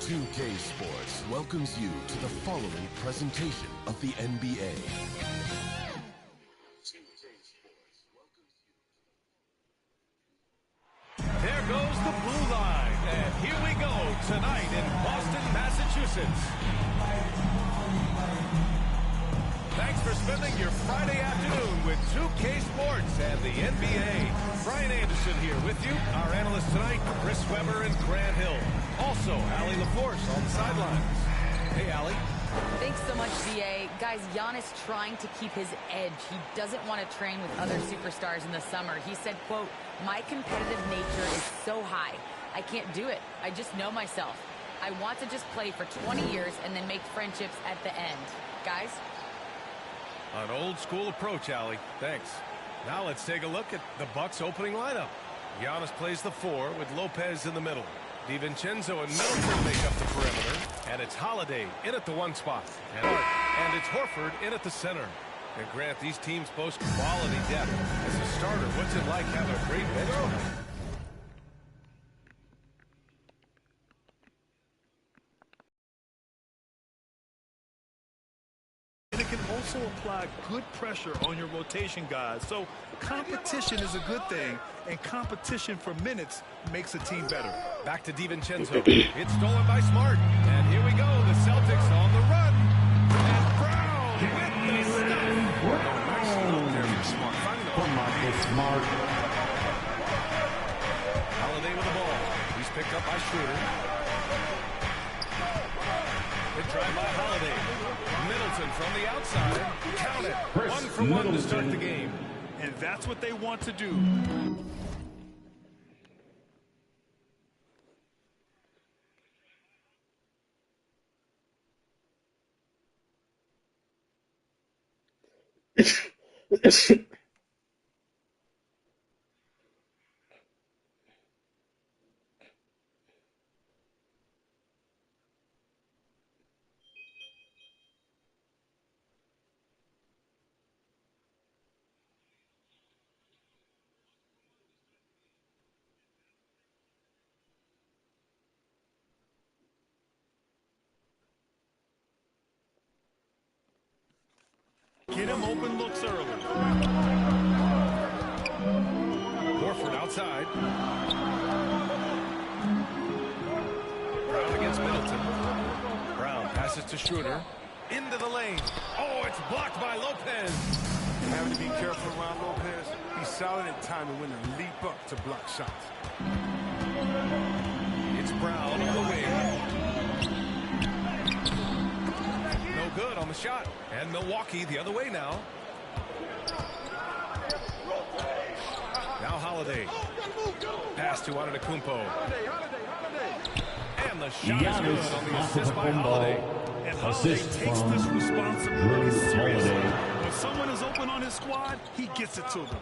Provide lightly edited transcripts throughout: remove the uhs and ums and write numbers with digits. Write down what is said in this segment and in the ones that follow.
NBA2K Sports welcomes you to the following presentation of the NBA. There goes the blue line, and here we go tonight in Boston, Massachusetts. Thanks for spending your Friday afternoon with 2K Sports and the NBA. Brian Anderson here with you. Our analysts tonight, Chris Webber and Grant Hill. Also, Allie LaForce on the sidelines. Hey, Allie. Thanks so much, DA. Guys, Giannis trying to keep his edge. He doesn't want to train with other superstars in the summer. He said, quote, "My competitive nature is so high. I can't do it. I just know myself. I want to just play for 20 years and then make friendships at the end." Guys? An old school approach, Allie. Thanks. Now let's take a look at the Bucks opening lineup. Giannis plays the 4 with Lopez in the middle. DiVincenzo and Middleton make up the perimeter. And it's Holiday in at the 1 spot. And it's Horford in at the center. And Grant, these teams boast quality depth. As a starter, what's it like having a great bench behind? And it can also apply good pressure on your rotation guys. So competition is a good thing, and competition for minutes makes a team better. Back to DiVincenzo. It's stolen by Smart. And here we go. The Celtics on the run. And Brown with the stuff. Nice look there from Smart. Smart. Holiday with the ball. He's picked up by Schroeder. Good drive by Holiday. Middleton from the outside. Count it. 1 for 1 to start the game. And that's what they want to do. Get him open looks early. Horford outside. Brown against Middleton. Brown passes to Schroeder. Into the lane. Oh, it's blocked by Lopez. Having to be careful around Lopez. He's solid at timing when to leap up to block shots. It's Brown on the wing. No good on the shot. And Milwaukee the other way now. Now Holiday. Pass to Antetokounmpo. And the shot is good on the assist by Holiday. And Holiday takes this responsibility seriously. When someone is open on his squad, he gets it to them.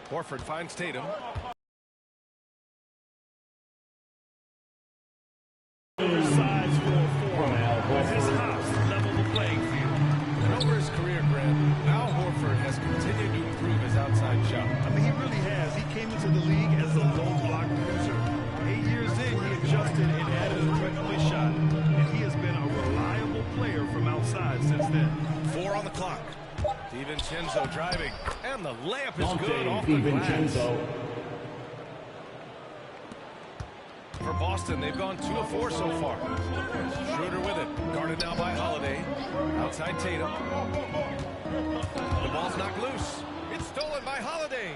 Horford finds Tatum. Sides 4-4. His hops level the playing field. And over his career, Grant, now Horford has continued to improve his outside shot. I mean, he really has. He came into the league as a low block user. 8 years in, he adjusted and added a breakaway shot. And he has been a reliable player from outside since then. 4 on the clock. DiVincenzo driving. And the layup is good off the glass. For Boston, they've gone 2 of 4 so far. Schroeder with it. Guarded now by Holiday. Outside Tatum. The ball's knocked loose. It's stolen by Holiday.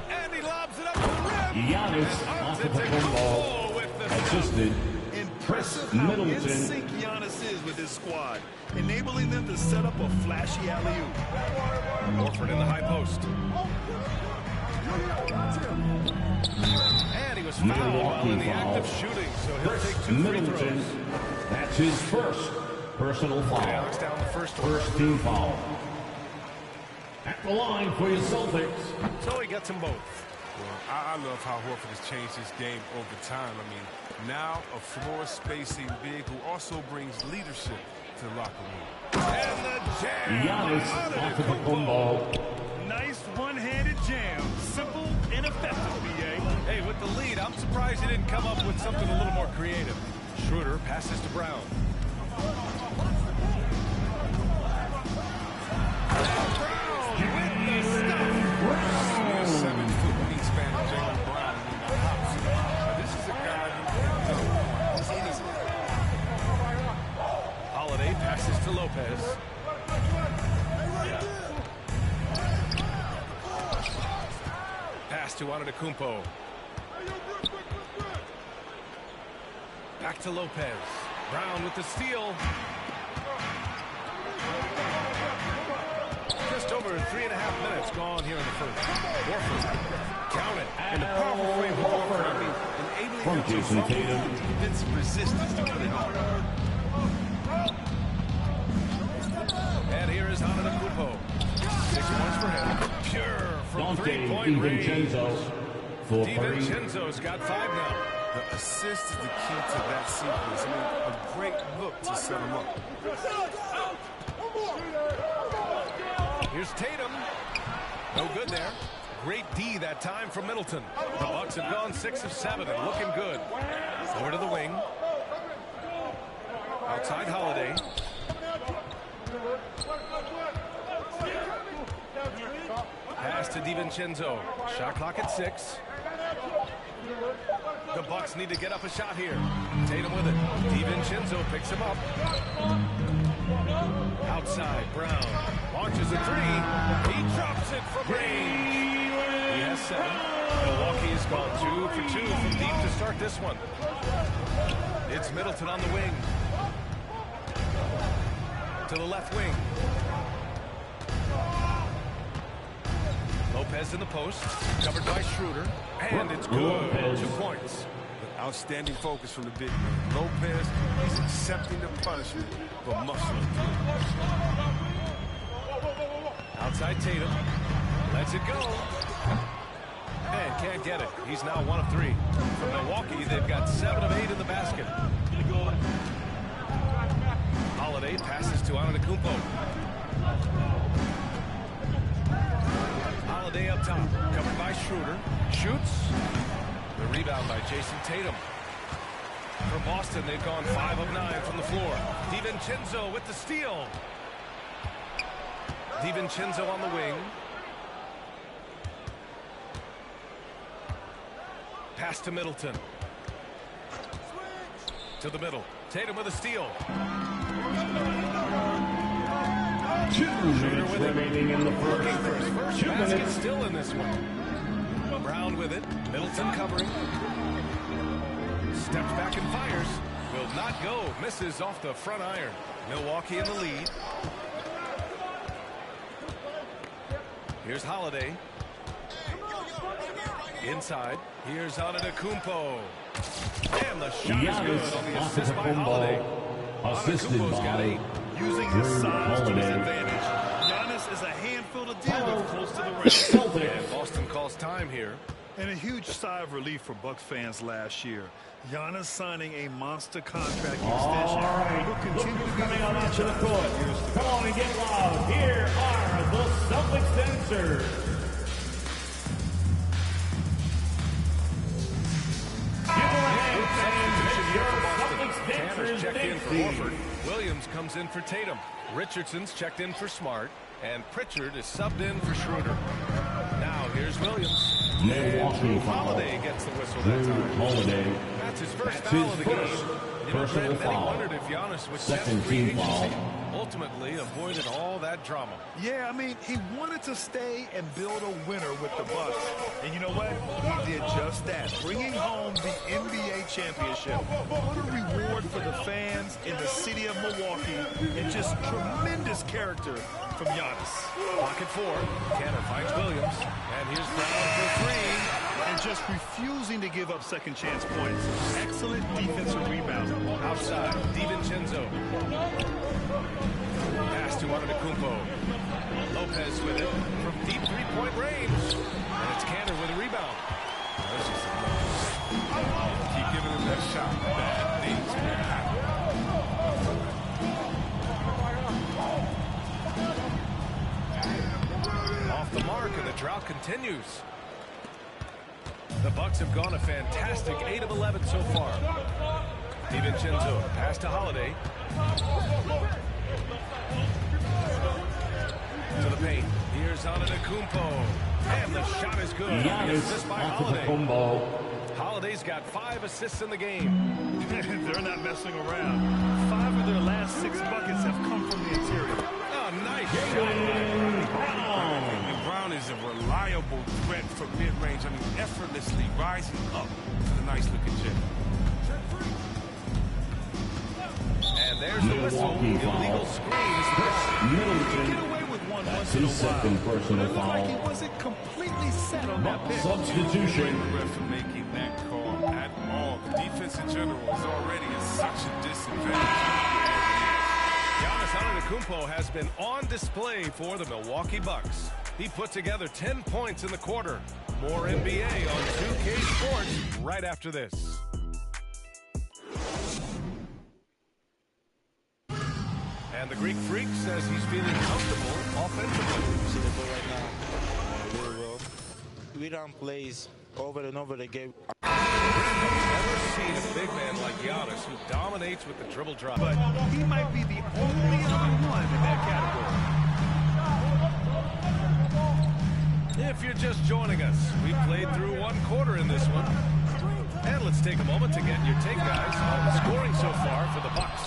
And he lobs it up to the rim. Giannis with the assisted. Impressive how in sync Giannis is with his squad, enabling them to set up a flashy alley-oop. Horford in the high post. And he was fouled while in the act of shooting, so he'll take 2 free throws. That's his first personal foul. Knocks down the first team foul. At the line for your Celtics. So he gets them both. Well, I love how Horford has changed his game over time. I mean, now a floor spacing big who also brings leadership to the locker room. And the jam. Giannis Antetokounmpo. Nice one-handed jam. Simple and effective, BA. Hey, with the lead I'm surprised he didn't come up with something a little more creative. Schroeder passes to Brown. Holiday passes to Lopez. Pass to Antetokounmpo. Back to Lopez. Brown with the steal. Just over 3.5 minutes gone here in the first. Warford. Count it. And the powerful frame of Warford. From Jason Tatum. Did some resistance to put it on. And here is Antetokounmpo. 6 points for him. Pure from three-point range. DiVincenzo's got 5 now. The assist is the key to that sequence. I mean, a great look to set him up. Here's Tatum. No good there. Great D that time from Middleton. The Bucks have gone 6 of 7 and looking good. Over to the wing. Outside Holiday. Pass to DiVincenzo. Shot clock at 6. The Bucks need to get up a shot here. Tatum with it. DiVincenzo picks him up. Outside, Brown launches a 3. He drops it from range. He has 7. Milwaukee has gone 2 for 2 from deep to start this one. It's Middleton on the wing. To the left wing. Lopez in the post, covered by Schroeder, and it's good. 2 points. Outstanding focus from the big man. Lopez, he's accepting the punishment, but muscling. Outside Tatum, lets it go. And can't get it. He's now 1 of 3. From Milwaukee, they've got 7 of 8 in the basket. Holiday passes to Antetokounmpo. Holiday up top, covered by Schroeder. Shoots. The rebound by Jason Tatum. For Boston, they've gone 5 of 9 from the floor. DiVincenzo with the steal. DiVincenzo on the wing. Pass to Middleton. To the middle. Tatum with a steal. 2 minutes remaining in the first. First 2 basket minutes. still in this one. Brown with it. Middleton covering. Steps back and fires. Will not go. Misses off the front iron. Milwaukee in the lead. Here's Holiday. Inside. Here's Antetokounmpo. And the shot is good on the assist by Holiday. Assisted Antetokounmpo's got by 8. Using his size to his advantage. Giannis is a handful to deal with close to the rim. And Boston calls time here. And a huge sigh of relief for Bucks fans last year. Giannis signing a monster contract extension. All right, He'll continue to be coming on the to the franchise court. for years to Come come. on and get loud. Here are the Celtics dancers. Tanner's checked in for Horford. Williams comes in for Tatum. Richardson's checked in for Smart. And Pritchard is subbed in for Schroeder. Now here's Williams. Milwaukee foul. Holiday gets the whistle that time. Holiday. That's his first That's foul his of the first game. personal Many foul. wondered if Giannis would set Second free team foul. agency. Ultimately avoided all that drama. Yeah, I mean, he wanted to stay and build a winner with the Bucks. And you know what? He did just that, bringing home the NBA championship. What a reward for the fans in the city of Milwaukee, and just tremendous character from Giannis. Pocket 4. Tanner finds Williams. And here's Brown for 3. And just refusing to give up second chance points. Excellent defensive rebound. Outside, DiVincenzo. Pass to Antetokounmpo. Lopez with it from deep three-point range. And it's Canner with a rebound. This is Keep giving him that shot. Bad things can happen. off the mark, and the drought continues. The Bucks have gone a fantastic 8 of 11 so far. DiVincenzo pass to Holiday. To the paint. Here's Antetokounmpo. And the shot is good. Giannis by Holiday. Antetokounmpo. Holiday's got 5 assists in the game. They're not messing around. 5 of their last 6 buckets have come from the interior. Oh, nice shot. Brown is a reliable threat for mid-range. I mean, effortlessly rising up to the nice-looking gym. And there's the whistle. Illegal screen is the call. Middleton. Get away with one That's once in a his while. second personal It looked like he foul. wasn't completely set on that pick. Substitution. The ref for making that call at all. The defense in general is already at such a disadvantage. Giannis Antetokounmpo has been on display for the Milwaukee Bucks. He put together 10 points in the quarter. More NBA on 2K Sports right after this. And the Greek Freak says he's feeling comfortable offensively. See the ball right now. Really well. We run plays over and over again. Never seen a big man like Giannis who dominates with the dribble drive. But he might be the only other one in that category. If you're just joining us, we played through one quarter in this one. And let's take a moment to get your take, guys, on the scoring so far for the Bucks.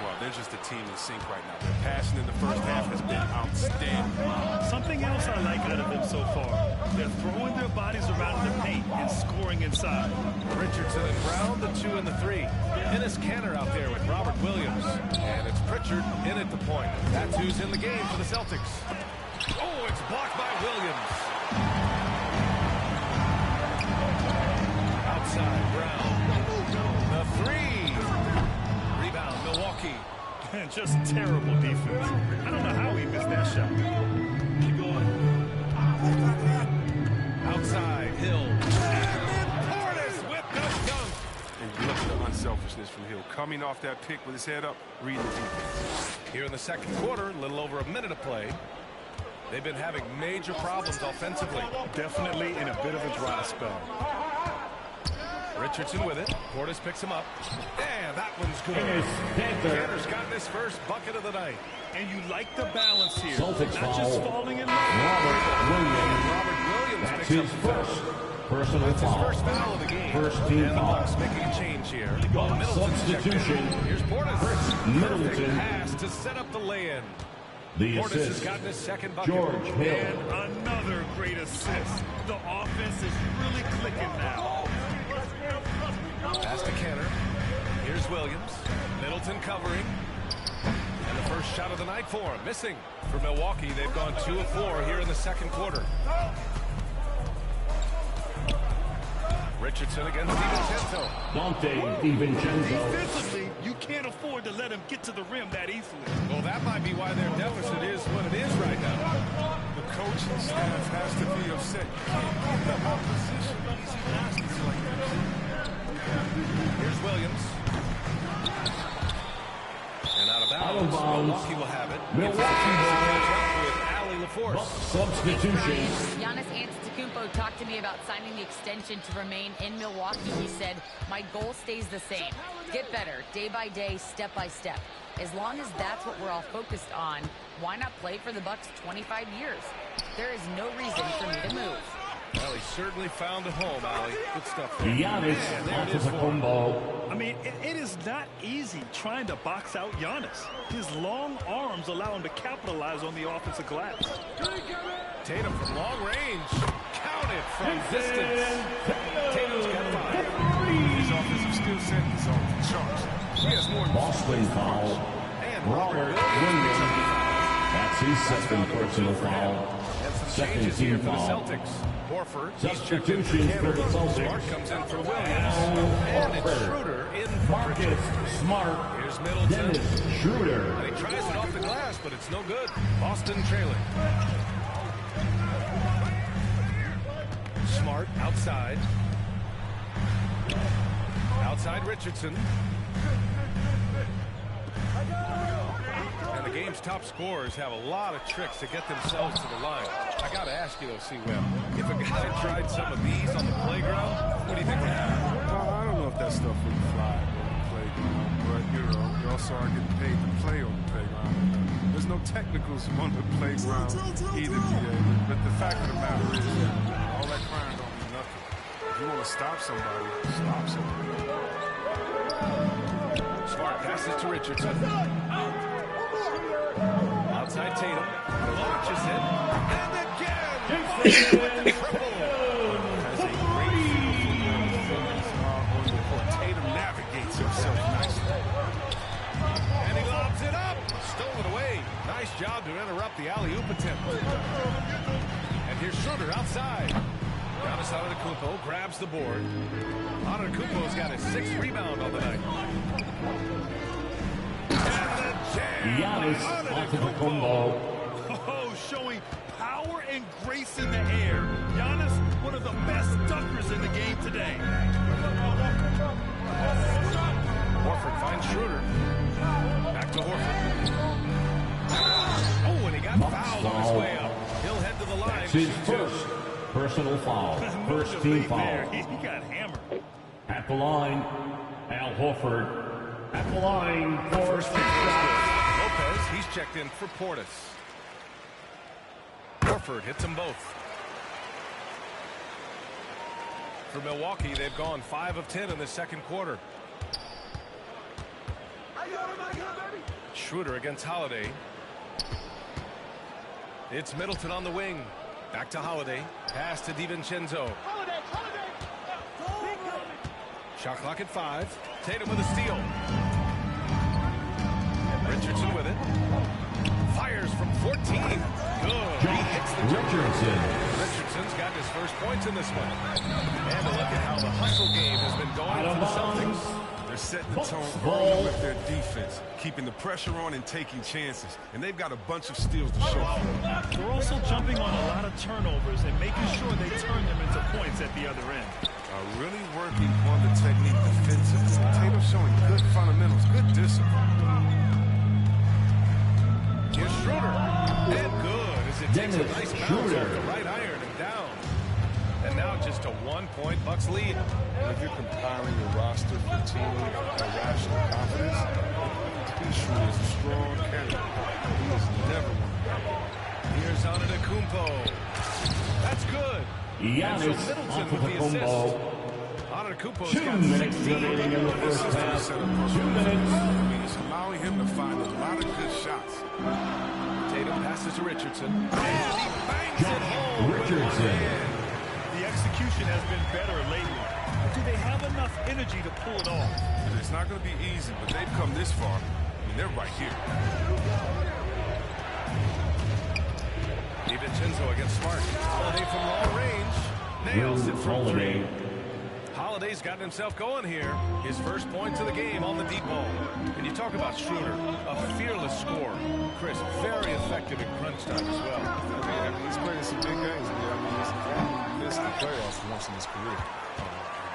Well, they're just a team in sync right now. Their passing in the first half has been outstanding. Something else I like out of them so far. They're throwing their bodies around the paint and scoring inside. Richardson and Brown, the 2 and the 3. Ennis Canner out there with Robert Williams. And it's Pritchard in at the point. That's who's in the game for the Celtics. Oh, it's blocked by Williams. Outside, Brown. The 3. Rebound, Milwaukee. Just terrible defense. I don't know how he missed that shot. Keep going. Outside, Hill. And then Portis with the dunk. And look at the unselfishness from Hill. Coming off that pick with his head up, reading the defense. Here in the second quarter, a little over a minute of play. They've been having major problems offensively. Definitely in a bit of a dry spell. Richardson with it. Portis picks him up. And that one's good. Canner's gotten his first bucket of the night. And you like the balance here. Celtics Not just foul. falling in love. Robert Williams. Robert Williams That's picks his up first personal That's his foul. first foul of the game. First team and the foul. Bucks making a change here. Middleton's Substitution. checked in. Here's Portis. Middleton. Perfect pass to set up the lay-in. The Portis has assist. gotten his second bucket. George Hill. And another great assist. The offense is really clicking now. Pass to Canner. Here's Williams. Middleton covering. And the first shot of the night for him. Missing. For Milwaukee, they've gone 2 of 4 here in the second quarter. Richardson against DiVincenzo. Dante DiVincenzo. Defensively, you can't afford to let him get to the rim that easily. Well, that might be why their deficit is what it is right now. The coaching staff has to be upset. You can't give the opposition easy baskets like that. Here's Williams. And out of Out of bounds. bounds. Milwaukee will have it. Milwaukee Catch up with Allie LaForce. Substitution. Giannis Antetokounmpo talked to me about signing the extension to remain in Milwaukee. He said, my goal stays the same. Get better, day by day, step by step. As long as that's what we're all focused on, why not play for the Bucks 25 years? There is no reason for me to move. Well, he certainly found a home, Allie. Good stuff. Giannis And there it is for him. Antetokounmpo. I mean, it is not easy trying to box out Giannis. His long arms allow him to capitalize on the offensive glass. Tatum from long range. Counted from distance. Tatum's got 5. His offensive skill set is off the charts. He has more Boston foul. And Robert Williams. That's his second personal foul. Second changes here team for the foul. Celtics. Horford, he's checked in for Substitutions Canada. for the Celtics. Smart comes in for Williams. And it's Horford. Schroeder in for Marcus Pritchard. Smart. Here's Middleton. Dennis Schroeder. And he tries it off the glass, but it's no good. Boston trailing. Smart outside. Outside Richardson. And the game's top scorers have a lot of tricks to get themselves to the line. I got to ask you, though, C-Web, if a guy tried some of these on the playground, also are getting paid to play on the playground. There's no technicals on the playground either, PA. But the fact of the matter is, all that crying don't mean nothing. If you want to stop somebody, stop somebody. Smart passes to Richardson. Outside Tatum. Launches it. And again! Triple! Has a great feel for where defenders are on the court. Tatum navigates himself nicely. And he lobs it up. Stolen away. Nice job to interrupt the alley-oop attempt. And here's Schroeder outside. Giannis Antetokounmpo grabs the board. Antetokounmpo's got his 6th rebound on the night. Giannis Antetokounmpo. Oh, showing power and grace in the air. Giannis, one of the best dunkers in the game today. Horford finds Schroeder. Back to Horford. Oh, and he got fouled on his way up. He'll head to the line. That's his first personal foul. First team foul. He got hammered. At the line, Al Horford. At the line for first shot. Lopez, he's checked in for Portis. Horford hits them both. For Milwaukee, they've gone 5 of 10 in the second quarter. Schroeder against Holiday. It's Middleton on the wing. Back to Holiday. Pass to DiVincenzo. Shot clock at 5. Tatum with a steal. And Richardson with it. Fires from 14. Good. He hits the jumper. Richardson's got his first points in this one. And a look at how the hustle game has been going for the Celtics. They're setting the tone early with their defense, keeping the pressure on and taking chances. And they've got a bunch of steals to show for it. They're also jumping on a lot of turnovers and making sure they turn them into points at the other end. Really working on the technique defensively. Tatum showing good fundamentals, good discipline. Here's Schroeder. And good as it takes a nice bounce off the right iron and down. And now just a 1-point Bucks lead. And if you're compiling your roster for team irrational confidence, Schroeder is a strong candidate. He is never one. Here's Antetokounmpo. That's good. Giannis Antetokounmpo. 2 minutes remaining in the first half. 2 minutes. I mean, it's allowing him to find a lot of good shots. Tatum passes to Richardson. And he bangs it home. Richardson. The execution has been better lately. Do they have enough energy to pull it off? It's not going to be easy, but they've come this far. I mean, they're right here. DiVincenzo against Smart. Holiday from long range. Nails it from 3. Holiday's gotten himself going here. His first points of the game on the deep ball. And you talk about Schroeder, a fearless scorer. Chris, very effective in crunch time as well. I mean, he's playing some big games. I mean, he's missed the playoffs once in his career.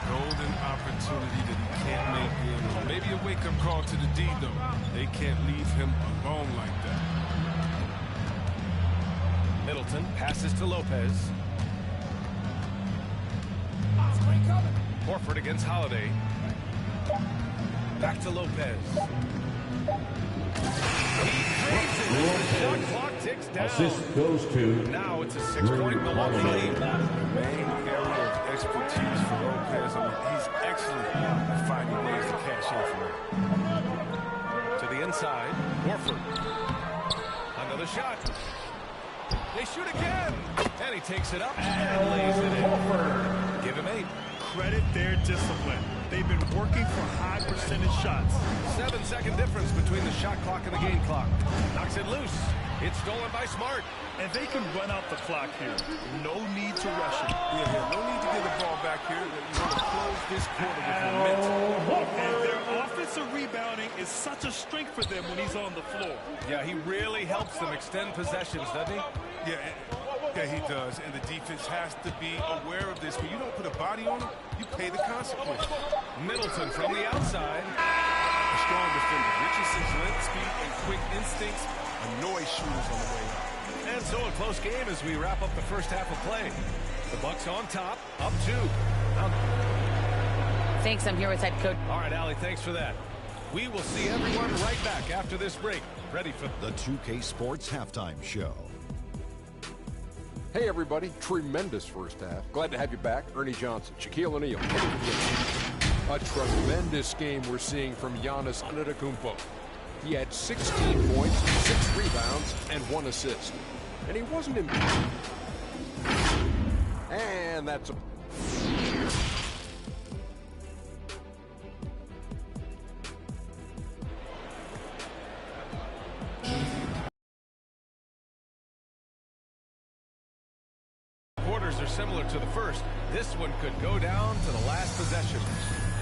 Golden opportunity that he can't make good. Maybe a wake-up call to the D, though. They can't leave him alone like that. Middleton passes to Lopez. Horford against Holiday. Back to Lopez. He drains it. The shot clock ticks down. Assist goes to. Now it's a 6-point Milwaukee lead. Main area of expertise for Lopez. I mean, he's excellent at finding ways to cash in for him. To the inside, Horford. Another shot. They shoot again. And he takes it up and lays it in. Give him 8. Credit their discipline. They've been working for high percentage shots. 7-second difference between the shot clock and the game clock. Knocks it loose. It's stolen by Smart. And they can run out the clock here. No need to rush it. Yeah, no need to get the ball back here. You want to close this quarter with momentum. And their offensive rebounding is such a strength for them when he's on the floor. Yeah, he really helps them extend possessions, doesn't he? Yeah, he does. And the defense has to be aware of this. When you don't put a body on him, you pay the consequences. Middleton from the outside. A strong defender. Richardson's length, speed, and quick instincts annoy shooters on the way up. And so a close game as we wrap up the first half of play. The Bucks on top, up 2. Thanks, I'm here with head coach. All right, Allie, thanks for that. We will see everyone right back after this break. Ready for The 2K Sports Halftime Show. Hey everybody, tremendous first half. Glad to have you back. Ernie Johnson, Shaquille O'Neal. A tremendous game we're seeing from Giannis Antetokounmpo. He had 16 points, 6 rebounds, and 1 assist. And he wasn't in... And that's a... Quarters are similar to the first. This one could go down to the last possession.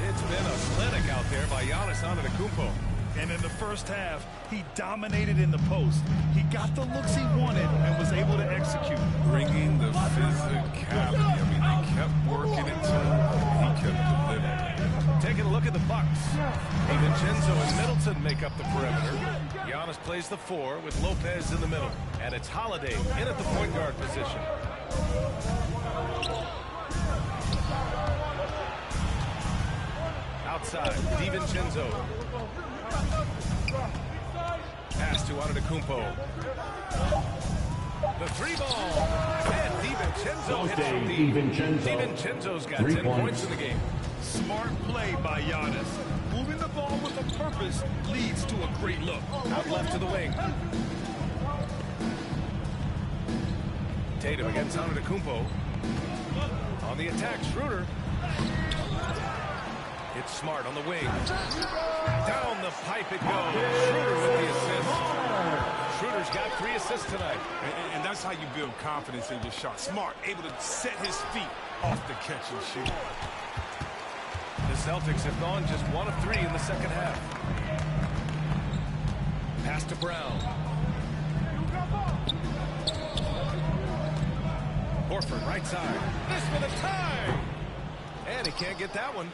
It's been a clinic out there by Giannis Antetokounmpo. And in the first half, he dominated in the post. He got the looks he wanted and was able to execute. Bringing the physicality. I mean, they kept working it to him, and he kept delivering. Taking a look at the Bucks. DiVincenzo and Middleton make up the perimeter. Giannis plays the 4 with Lopez in the middle. And it's Holiday in at the point guard position. Outside, DiVincenzo. Pass to Antetokounmpo. The 3-ball. And DiVincenzo hits from deep. DiVincenzo's got 10 points in the game. Smart play by Giannis. Moving the ball with a purpose leads to a great look. Out left to the wing. Tatum against Antetokounmpo. On the attack, Schroeder. It's Smart on the wing. Down the pipe it goes. Schroeder with the assist. Schroeder's got 3 assists tonight. And that's how you build confidence in your shot. Smart, able to set his feet off the catch and shoot. The Celtics have gone just 1 of 3 in the second half. Pass to Brown. Horford, right side. This for the tie. And he can't get that one.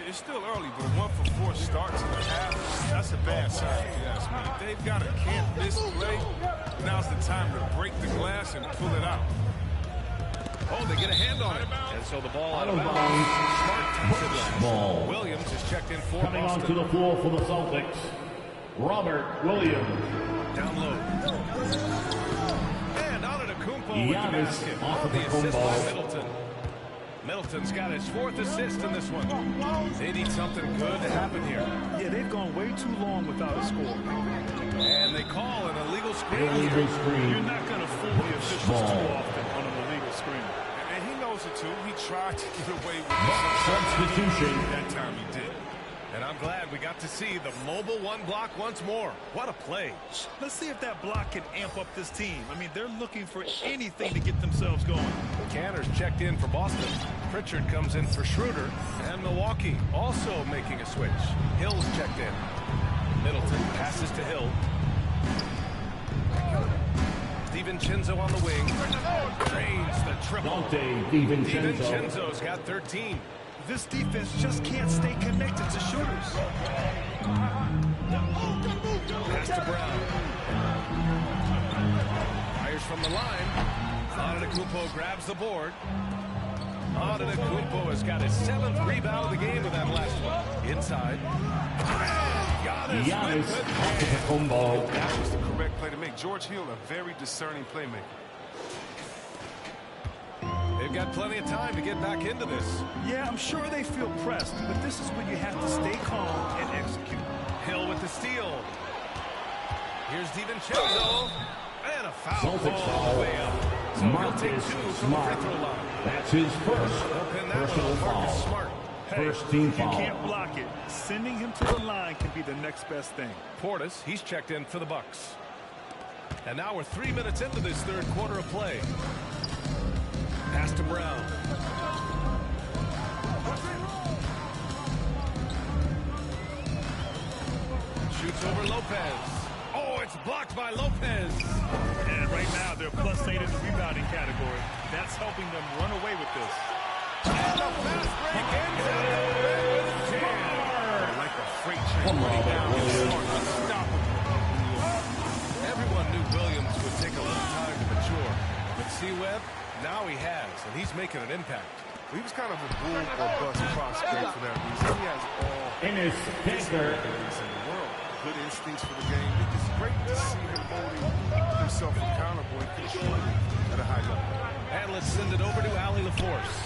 It's still early, but 1 for 4 starts in the half. That's a bad sign, if you ask me. If they've got a can't-miss play, now's the time to break the glass and pull it out. Oh, they get a hand on it. And so the ball out of bounds. Smart takes it last. Ball. Williams is checked in for Coming Boston. onto the floor for the Celtics, Robert Williams. Down low. And Antetokounmpo with the Giannis basket. off of The the assist by ball. Middleton. Middleton's got his 4th assist in this one. They need something good to happen here. Yeah, they've gone way too long without a score. And they call an illegal screen. Illegal screen. You're not going to fool the officials too often on an illegal screen. And he knows it, too. He tried to get away with Substitution. that time he did. And I'm glad we got to see the mobile 1 block once more. What a play. Let's see if that block can amp up this team. I mean, they're looking for anything to get themselves going. Canner's checked in for Boston. Pritchard comes in for Schroeder. And Milwaukee also making a switch. Hill's checked in. Middleton passes to Hill. DiVincenzo on the wing. Drains the triple. DiVincenzo. DiVincenzo's got 13. This defense just can't stay connected to shooters. Pass to Brown. Fires from the line. Antetokounmpo grabs the board. Antetokounmpo has got his 7th rebound of the game with that last one. Inside. Giannis Antetokounmpo. That was the correct play to make. George Hill, a very discerning playmaker. They've got plenty of time to get back into this. Yeah, I'm sure they feel pressed, but this is when you have to stay calm and execute. Hill with the steal. Here's DiVincenzo. And a foul ball way up. So he'll take 2 from the free throw line. That's his first personal foul. Smart. Hey, First team you foul. can't block it. Sending him to the line can be the next best thing. Portis, he's checked in for the Bucks. And now we're 3 minutes into this 3rd quarter of play. Pass to Brown. Shoots over Lopez. Oh, it's blocked by Lopez. And right now, they're +8 in the rebounding category. That's helping them run away with this. And a fast break ends it with a jam. Like a freight train running down the floor. Unstoppable. Everyone knew Williams would take a little time to mature. But C-Webb, now he has, and he's making an impact. He was kind of a boom or bust prospect for that reason. He has all Ennis Cantor. and good instincts for the game. It's great to see him holding himself accountable and controlling at a high level. And let's send it over to Allie LaForce.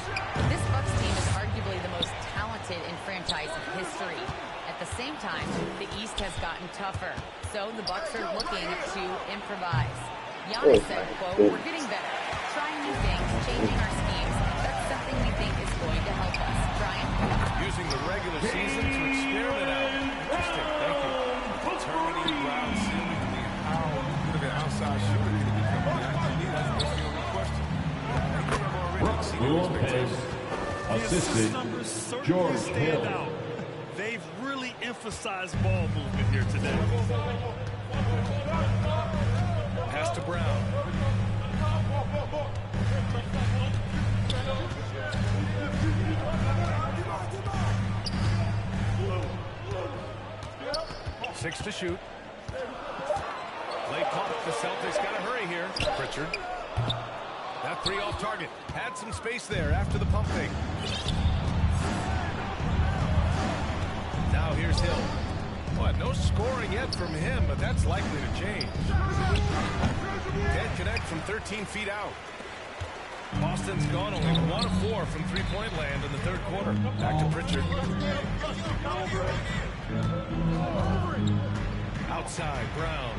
This Bucks team is arguably the most talented in franchise history. At the same time, the East has gotten tougher, so the Bucks are looking to improvise. Giannis said, quote, "We're getting better, trying new things, changing our schemes. That's something we think is going to help us." Brian? Using the regular season to experiment out. Interesting, thank you. Determining ground ceiling, how good of an outside shooter can he become? To me, that's the only question. I think I've already exceeded expectations. Assistant George Hill. Out. They've really emphasized ball movement here today. Pass to Brown. Six to shoot. Late call. The Celtics got to hurry here. Pritchard. That three off target. Had some space there after the pump fake. Now here's Hill. What? No scoring yet from him, but that's likely to change. Can't connect from 13 feet out. Boston's gone only 1 of 4 from three-point land in the third quarter. Back to Pritchard. Outside, Brown.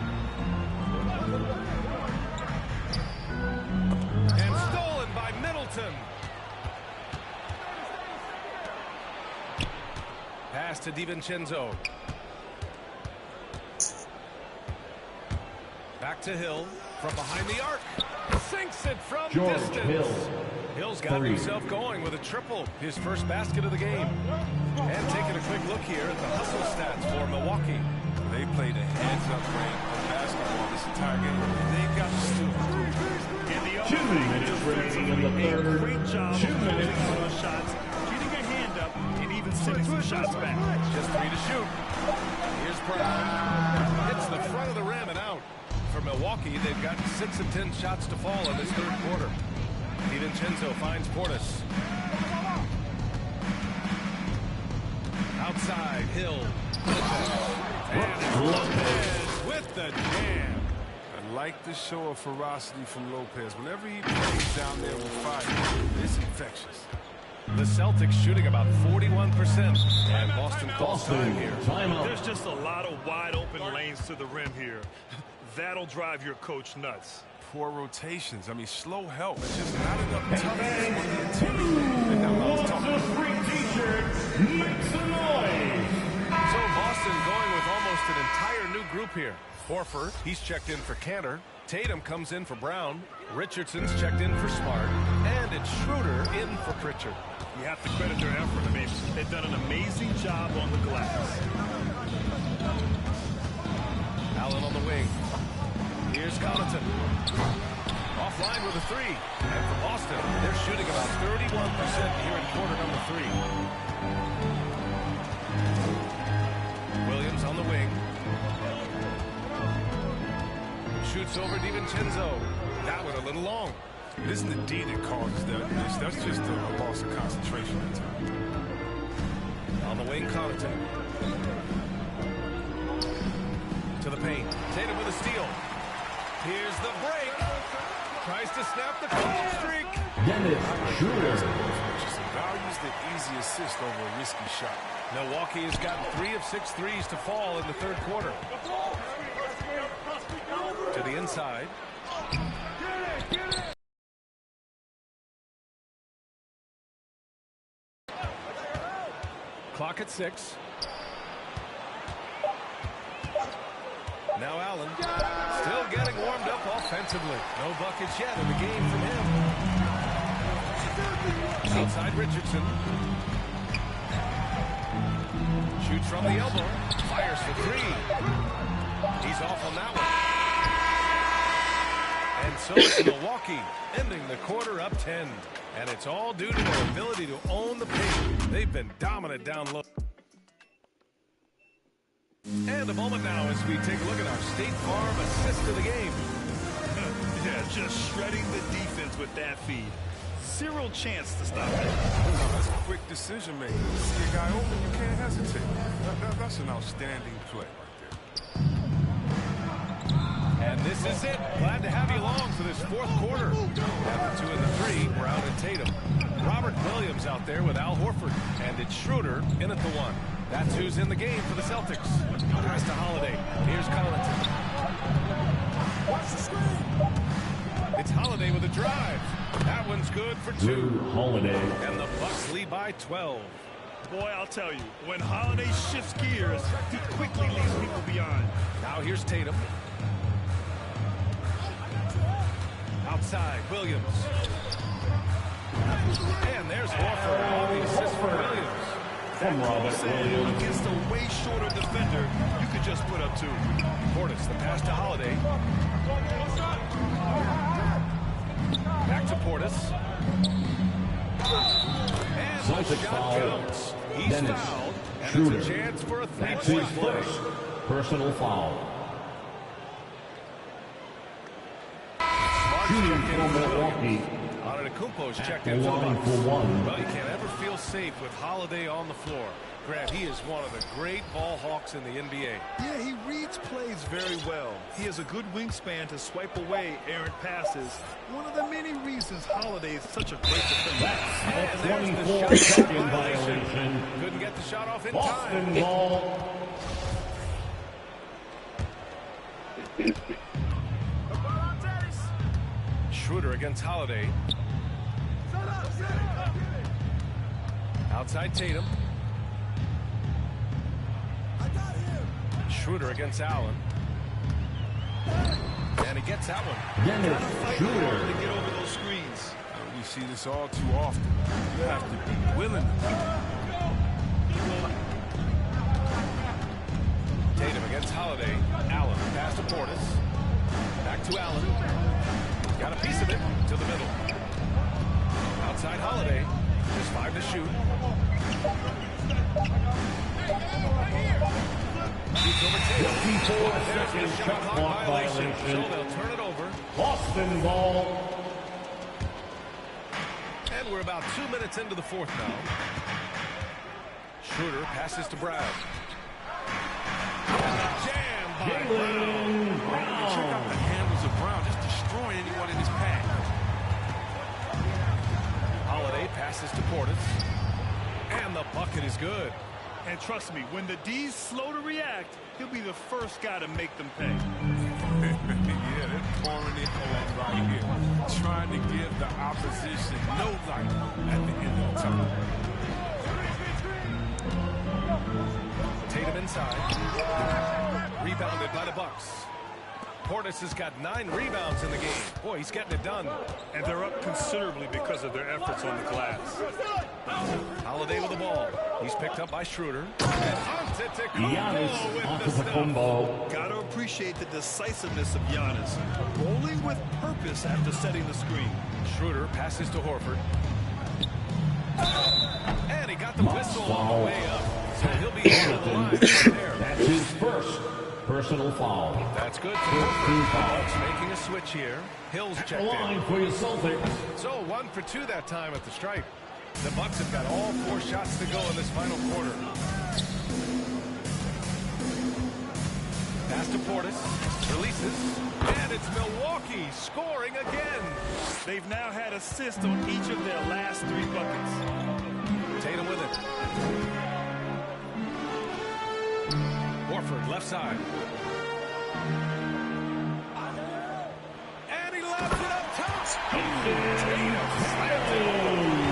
And stolen by Middleton. Pass to DiVincenzo. Back to Hill from behind the arc. Sinks it from distance. Hill's got himself going with a triple, his first basket of the game. And taking a quick look here at the hustle stats for Milwaukee. They played a heads-up game of basketball this entire game. They've got to steal. And the other 2 minutes remaining in the third. great job 2 of minutes. closing those shots, getting a hand up, and even sending some shots back. Just 3 to shoot. Here's Brown. Hits the front of the rim and out. For Milwaukee, they've got 6 of 10 shots to fall in this third quarter. DiVincenzo finds Portis. Outside, Hill. And Lopez with the jam. I like the show of ferocity from Lopez. Whenever he plays down there with fire, it's infectious. The Celtics shooting about 41%. And Boston calls time here. Timeout. There's just a lot of wide open lanes to the rim here. That'll drive your coach nuts. Poor rotations. I mean, slow help. It's just not enough toughness on the interior. And now I was talking about. Make some noise. So Boston going with almost an entire new group here. Horford, he's checked in for Cantor. Tatum comes in for Brown. Richardson's checked in for Smart. And it's Schroeder in for Pritchard. You have to credit their effort. I mean, they've done an amazing job on the glass. Allen on the wing. Here's Connaughton. Offline with a three. And for Boston, they're shooting about 31% here in quarter number 3. Williams on the wing. Shoots over DiVincenzo. That one a little long. It isn't the D that causes that. That's just a loss of concentration at times. On the wing, Connaughton. To the paint. Tatum with a steal. Here's the break. Tries to snap the cold streak. Dennis Schroeder. Values the easy assist over a risky shot. Milwaukee has gotten 3 of 6 threes to fall in the third quarter. To the inside. Clock at 6. Now Allen, still getting warmed up offensively. No buckets yet in the game from him. Outside Richardson. Shoots from the elbow. Fires for 3. He's off on that one. And so it's Milwaukee, ending the quarter up 10. And it's all due to their ability to own the paint. They've been dominant down low. And a moment now as we take a look at our State Farm assist of the game. Yeah, just shredding the defense with that feed. Zero chance to stop it. That's a quick decision making. See a guy open, you can't hesitate. That's an outstanding play right there. And this is it. Glad to have you along for this fourth quarter. After 2 and the 3, Brown and Tatum. Robert Williams out there with Al Horford. And it's Schroeder in at the 1. That's who's in the game for the Celtics. Pass to Holiday. Here's Connaughton. Watch the screen. It's Holiday with a drive. That one's good for 2. Holiday. And the Bucks lead by 12. Boy, I'll tell you, when Holiday shifts gears, he quickly leaves people beyond. Now here's Tatum. Outside, Williams. And there's Horford on the assist for Williams. From Robert Williams. Against a way shorter defender, you could just put up 2. Portis, the pass to Holiday. Back to Portis. And the Celtics shot foul. counts. He's Dennis fouled, and Schroeder. it's a chance for a That's his three-point play. first personal foul. Shooting for Milwaukee. Antetokounmpo's checked At in the for the line Bucks. for 1. Well, you can't ever feel safe with Holiday on the floor. Grant, he is one of the great ball hawks in the NBA. Yeah, he reads plays very well. He has a good wingspan to swipe away errant passes. One of the many reasons Holiday is such a great defender. A And there's the 24-second violation. violation. Couldn't get the shot off in Boston time. ball. Schroeder against Holiday. Outside Tatum. Schroeder against Allen. And he gets that one. Dennis Schroeder. To get over those screens. We see this all too often. You have to be willing to. Tatum against Holiday. Allen pass to Portis. Back to Allen. Got a piece of it to the middle. Outside Holiday. Just 5 to shoot. Shoots over Tatum. 54-second shot clock violation. So they'll turn it over. Boston ball. And we're about 2 minutes into the fourth now. Schroeder passes to Brown. And a jam by Brown. Check out the handles of Brown, just destroying anyone in his path. Holiday passes to Portis. And the bucket is good. And trust me, when the D's slow to react, he'll be the first guy to make them pay. Yeah, they're pouring it on right here. Trying to give the opposition no light at the end of the tunnel. Tatum inside. Rebounded by the Bucks. Portis has got 9 rebounds in the game. Boy, he's getting it done. And they're up considerably because of their efforts on the glass. Holiday with the ball. He's picked up by Schroeder. Giannis Antetokounmpo. Got to appreciate the decisiveness of Giannis. Rolling with purpose after setting the screen. Schroeder passes to Horford. And he got the whistle on the way up. So he'll be over the line from there. That's his first personal foul. That's good for 15 Horford. fouls. Bucks making a switch here. Hill's At the checked line in. for your Celtics. So 1 for 2 that time at the stripe. The Bucks have got all 4 shots to go in this final quarter. Pass to Portis. Releases. And it's Milwaukee scoring again. They've now had assists on each of their last 3 buckets. Tatum with it. Horford left side. And he lobs it up top. Tatum slams it home.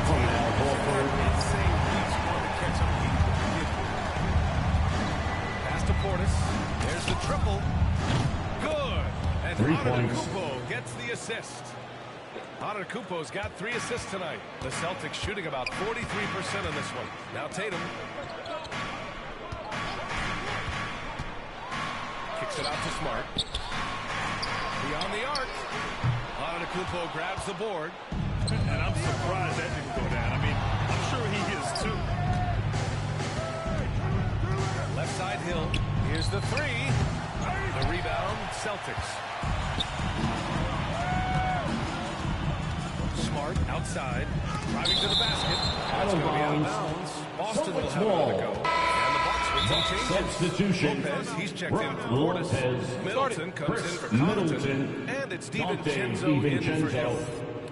From Al Horford. Pass to Portis. There's the triple. Good. And 3 points. Antetokounmpo gets the assist. Antetokounmpo's got 3 assists tonight. The Celtics shooting about 43% in this one. Now Tatum. Kicks it out to Smart. Beyond the arc. Antetokounmpo grabs the board. And I'm surprised that didn't go down. I mean, I'm sure he is too. Left side Hill. Here's the 3. The rebound, Celtics. Smart outside. Driving to the basket. That's going to be out of bounds. Boston will have another go. And the Bucks will Some changes. Substitution. Lopez, he's checked in for Portis. Middleton comes in for Connaughton. And it's DiVincenzo in for him.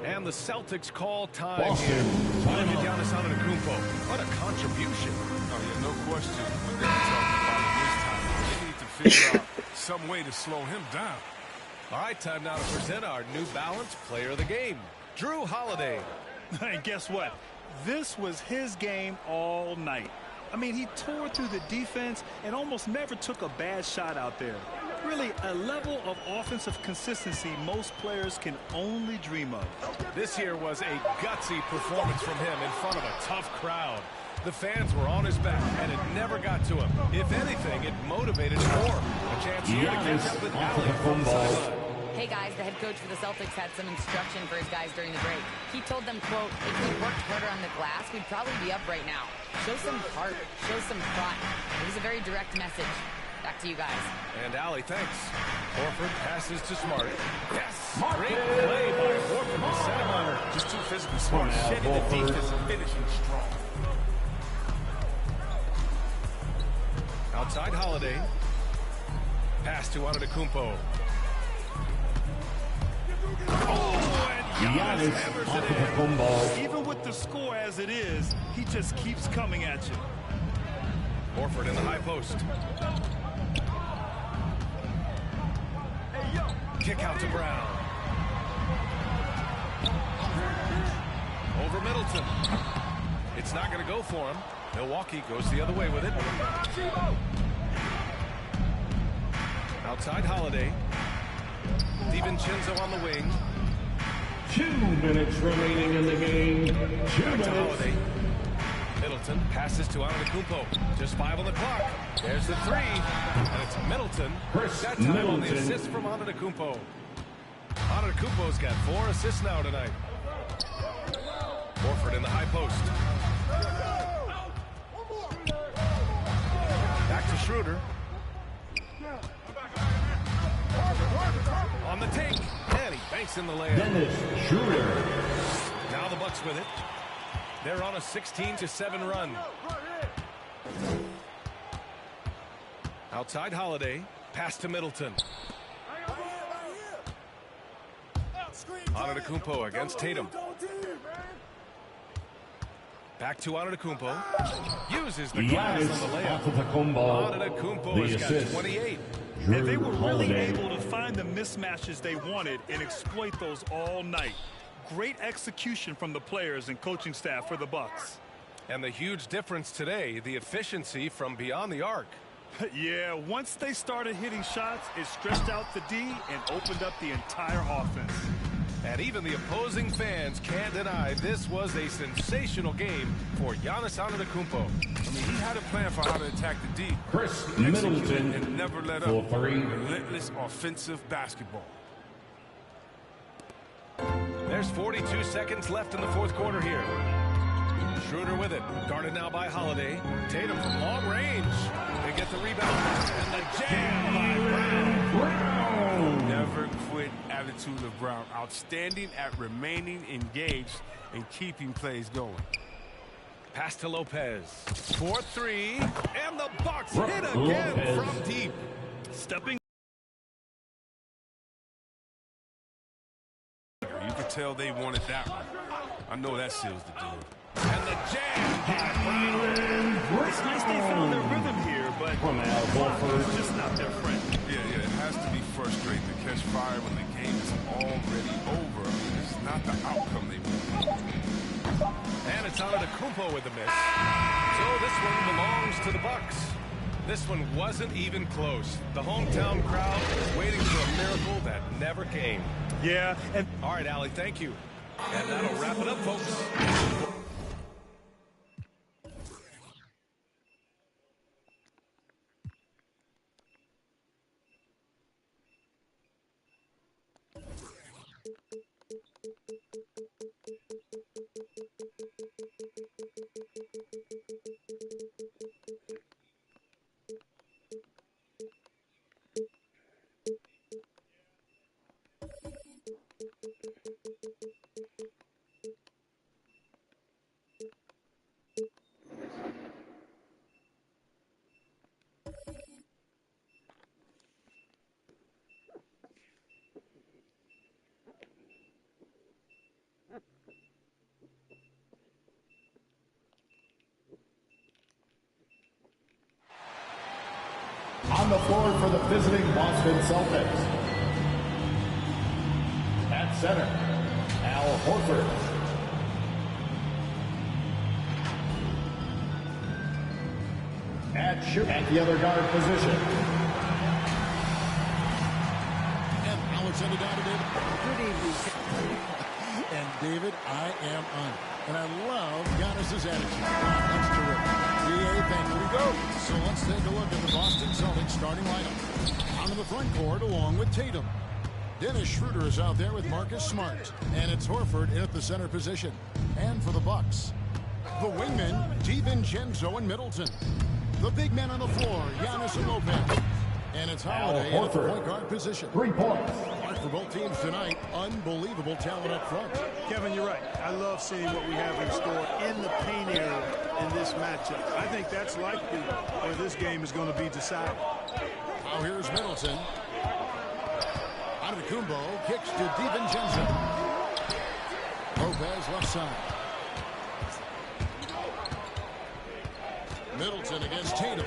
And the Celtics call time Boston, here. time Look at out. Giannis Antetokounmpo. What a contribution. Oh, yeah, no question. When they're talking about him this time, they need to figure out some way to slow him down. All right, time now to present our New Balance Player of the Game, Drew Holiday. And guess what? This was his game all night. I mean, he tore through the defense and almost never took a bad shot out there. Really, a level of offensive consistency most players can only dream of. This here was a gutsy performance from him in front of a tough crowd. The fans were on his back, and it never got to him. If anything, it motivated him more. A chance here to catch up with Allen from the sideline. Hey guys, the head coach for the Celtics had some instruction for his guys during the break. He told them, quote, if we worked harder on the glass, we'd probably be up right now. Show some heart, show some thought. It was a very direct message. Back to you guys. And Allie, thanks. Horford passes to Smart. Yes! Great play by Horford to set him up. Just too physically smart. Shedding the defense and finishing strong. Outside Holiday. Pass to Antetokounmpo. Oh, and Giannis hammers it in. Even with the score as it is, he just keeps coming at you. Horford in the high post. Kick out to Brown. Over Middleton. It's not going to go for him. Milwaukee goes the other way with it. Outside Holiday. DiVincenzo on the wing. 2 minutes remaining in the game. 2 Back to minutes. Holiday. Middleton passes to Antetokounmpo. Just 5 on the clock. There's the 3. And it's Middleton. That time on the assist from Antetokounmpo. Antetokounmpo's got 4 assists now tonight. Horford in the high post. Back to Schroeder. On the take. And he banks in the layup. Dennis Schroeder. Now the Bucks with it. They're on a 16-7 run. Outside Holiday. Pass to Middleton. Antetokounmpo against Tatum. Back to Antetokounmpo. Uses the glass Giannis on the layup. Antetokounmpo. Antetokounmpo's got 28. And they were really Holiday. able to find the mismatches they wanted and exploit those all night. Great execution from the players and coaching staff for the Bucks. And the huge difference today, the efficiency from beyond the arc. Yeah, once they started hitting shots, it stretched out the D and opened up the entire offense. And even the opposing fans can't deny this was a sensational game for Giannis Antetokounmpo. I mean, he had a plan for how to attack the D. Chris He executed Middleton and never let for up. 3. Relentless offensive basketball. There's 42 seconds left in the fourth quarter here. Schroeder with it. Guarded now by Holiday. Tatum from long range. They get the rebound. And the jam by Brown. Never quit attitude of Brown. Outstanding at remaining engaged and keeping plays going. Pass to Lopez. 4-3. And the Bucks Brook hit again Lopez. from deep. Stepping. You could tell they wanted that one. I know that seals the deal. And the jam by Brown. It's nice they found their rhythm here, but From Al Horford. it's just not their friend. Yeah, it has to be frustrating to catch fire when the game is already over. I mean, it's not the outcome they want. And it's Antetokounmpo with the miss. So this one belongs to the Bucks. This one wasn't even close. The hometown crowd was waiting for a miracle that never came. Yeah, and All right, Allie, thank you. And that'll wrap it up, folks. On the floor for the visiting Boston Celtics. At center, Al Horford. At the other guard position. And now it's ended down to David. Good evening. And David, I am on. And I love Giannis' attitude. Wow, that's terrific. DA, thank you. Here we go. So let's take a look at the Boston Celtics starting lineup. Onto the front court along with Tatum. Dennis Schroeder is out there with Marcus Smart. And it's Horford in at the center position. And for the Bucks, the wingmen, DiVincenzo and Middleton. The big men on the floor, Giannis and Lopez. And it's Holiday at the point guard position. 3 points. Mark for both teams tonight. Unbelievable talent up front. Kevin, you're right. I love seeing what we have in store in the paint area in this matchup. I think that's likely where this game is going to be decided. Now here's Middleton. Antetokounmpo kicks to DiVincenzo. Lopez left side. Middleton against Tatum.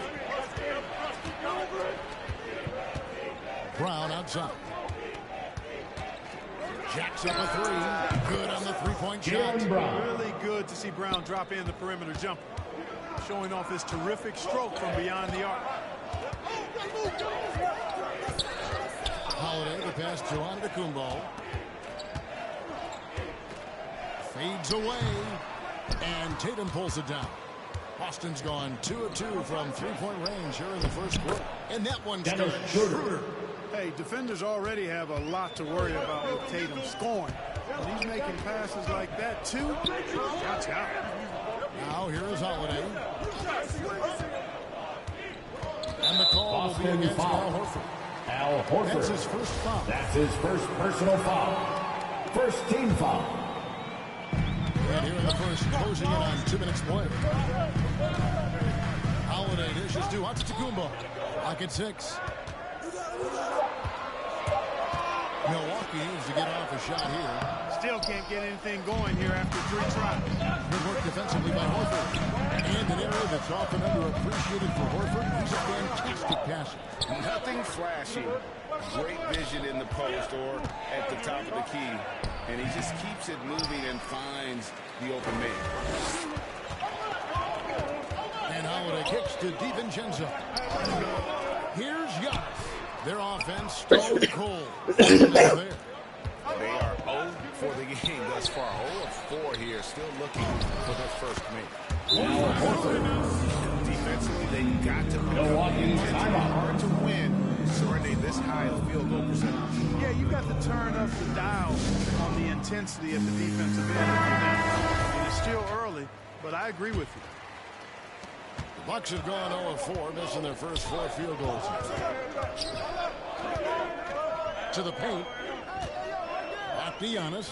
Brown outside. Jacks up a three. Good on the three-point shot. Really good to see Brown drop in the perimeter jumper. Showing off his terrific stroke from beyond the arc. Holiday, the pass to Antetokounmpo. Fades away. And Tatum pulls it down. Boston's gone 2 of 2 from three-point range here in the first quarter. And that one's good. Schroeder. Hey, defenders already have a lot to worry about with Tatum scoring. And he's making passes like that, too. Watch out. Now here is Holiday. And the call will be against Al Horford. Al Horford. That's his first foul. That's his first personal foul. First team foul. And here in the first, closing in on 2 minutes play. Holiday dishes to Antetokounmpo. Lock at 6. Milwaukee needs to get off a shot here. Still can't get anything going here after 3 tries. Good work defensively by Horford. And an area that's often underappreciated for Horford. He's a fantastic passer. Nothing flashy. Great vision in the post or at the top of the key. And he just keeps it moving and finds the open man. And Holiday kicks to DiVincenzo. Here's Giannis. Their offense stone cold. They are 0 for the game thus far. 0 of 4 here, still looking for their first make. Defensively, they got to Milwaukee. Hard to win, surrendering this high field goal percentage. Yeah, you got to turn up the dial on the intensity at the defensive end. I mean, it's still early, but I agree with you. The Bucks have gone 0 of 4, missing their first 4 field goals. To the paint. Back to Giannis.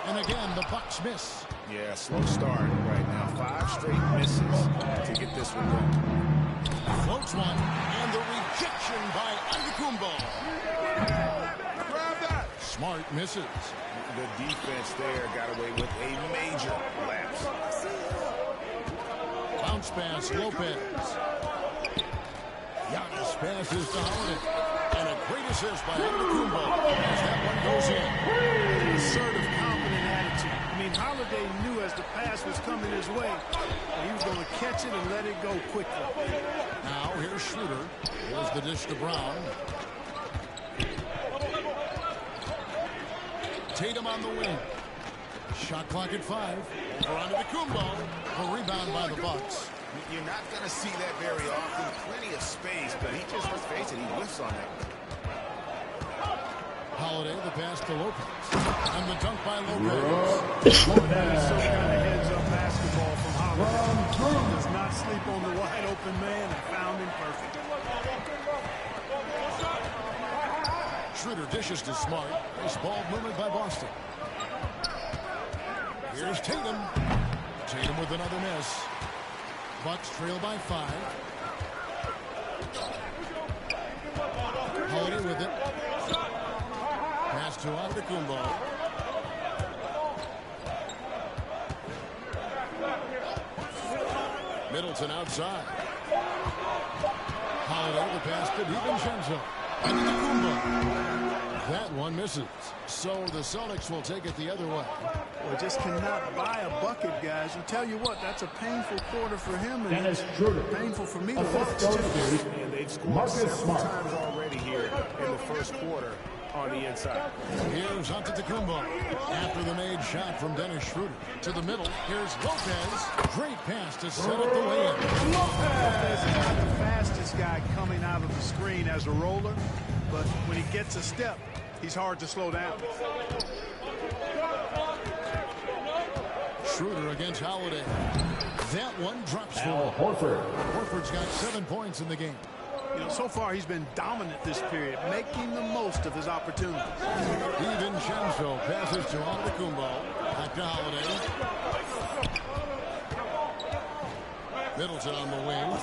And again, the Bucks miss. Yeah, slow start right now. 5 straight misses to get this one going. Floats one, and the rejection by Antetokounmpo. Grab that. Smart misses. The defense there got away with a major lapse. Bounce pass, Lopez. Giannis passes to Holiday. And a great assist by Antetokounmpo as that one goes in. An assertive, confident attitude. I mean, Holiday knew as the pass was coming his way, he was going to catch it and let it go quickly. Now here's Schroeder. Here's the dish to Brown. Tatum on the wing. Shot clock at 5. Over onto the Antetokounmpo. A rebound by the Bucks. You're not going to see that very often. Plenty of space, but he just, let's face it, he whiffs on that. Holiday, the pass to Lopez. And the dunk by Lopez. Some kind of heads-up basketball from Holiday. Does not sleep on the wide-open man and found him perfect. Schroeder dishes to Smart. Nice ball movement by Boston. Here's Tatum. Tatum with another miss. Bucks trail by 5. Holiday with it. Pass to Antetokounmpo. Middleton outside. Holiday the pass to DiVincenzo. That one misses. So the Celtics will take it the other way. Well, just cannot buy a bucket, guys. And tell you what, that's a painful quarter for him, and it's painful for me to watch too. And they've scored several times already here in the first quarter on the inside. Here's Antetokounmpo. After the made shot from Dennis Schroeder. To the middle, here's Lopez. Great pass to set up the way-in. Lopez is not the fastest guy coming out of the screen as a roller, but when he gets a step, he's hard to slow down. Schroeder against Holiday. That one drops for Horford. Horford's got 7 points in the game. You know, so far he's been dominant this period, making the most of his opportunities. DiVincenzo passes to Antetokounmpo. Back to Holiday. Middleton on the wing.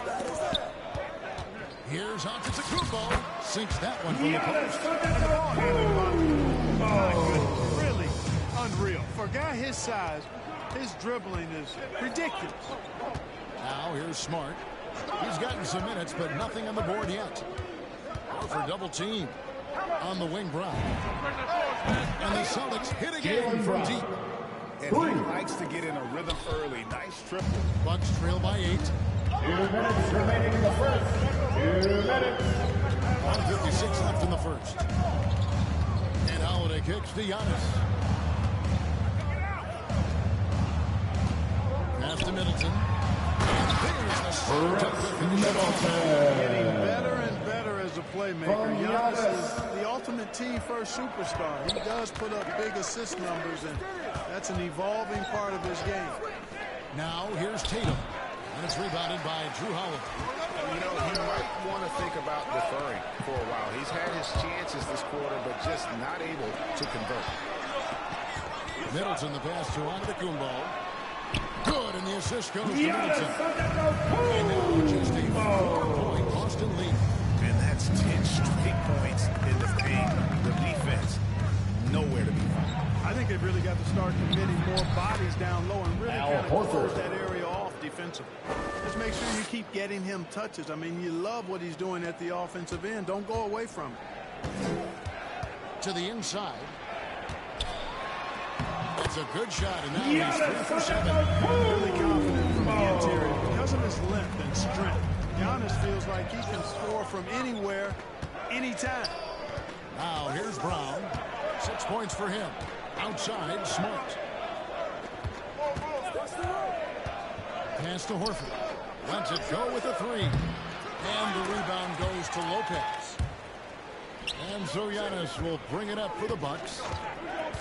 Here's Antetokounmpo. Sinks that one from the post. Really unreal. For a guy his size, his dribbling is ridiculous. Now here's Smart. He's gotten some minutes, but nothing on the board yet. For double team on the wing, Brown. And the Celtics hit again from deep. And he likes to get in a rhythm early. Nice triple. Bucks trail by 8. 2 minutes remaining in the first. 2 minutes. 1:56 left in the first. And Holiday kicks to Giannis. Pass to Middleton. Getting better and better as a playmaker. Giannis is the ultimate team-first superstar. He does put up big assist numbers, and that's an evolving part of his game. Now here's Tatum. And it's rebounded by Drew Holiday. You know, he might want to think about deferring for a while. He's had his chances this quarter, but just not able to convert. Middleton the pass to Antetokounmpo. Good, and the assist goes to Middleton. And now just a 4-point Boston lead. And that's 10 straight points in the paint. The defense, nowhere to be found. I think they've really got to start committing more bodies down low and really kind of close that area off defensively. Just make sure you keep getting him touches. I mean, you love what he's doing at the offensive end. Don't go away from it. To the inside. It's a good shot, and now he's 3 for 7. Really confident from the interior. Because of his length and strength, Giannis feels like he can score from anywhere, anytime. Now here's Brown. 6 points for him. Outside, Smart. Pass to Horford. Lets it go with a 3. And the rebound goes to Lopez. And so Giannis will bring it up for the Bucks.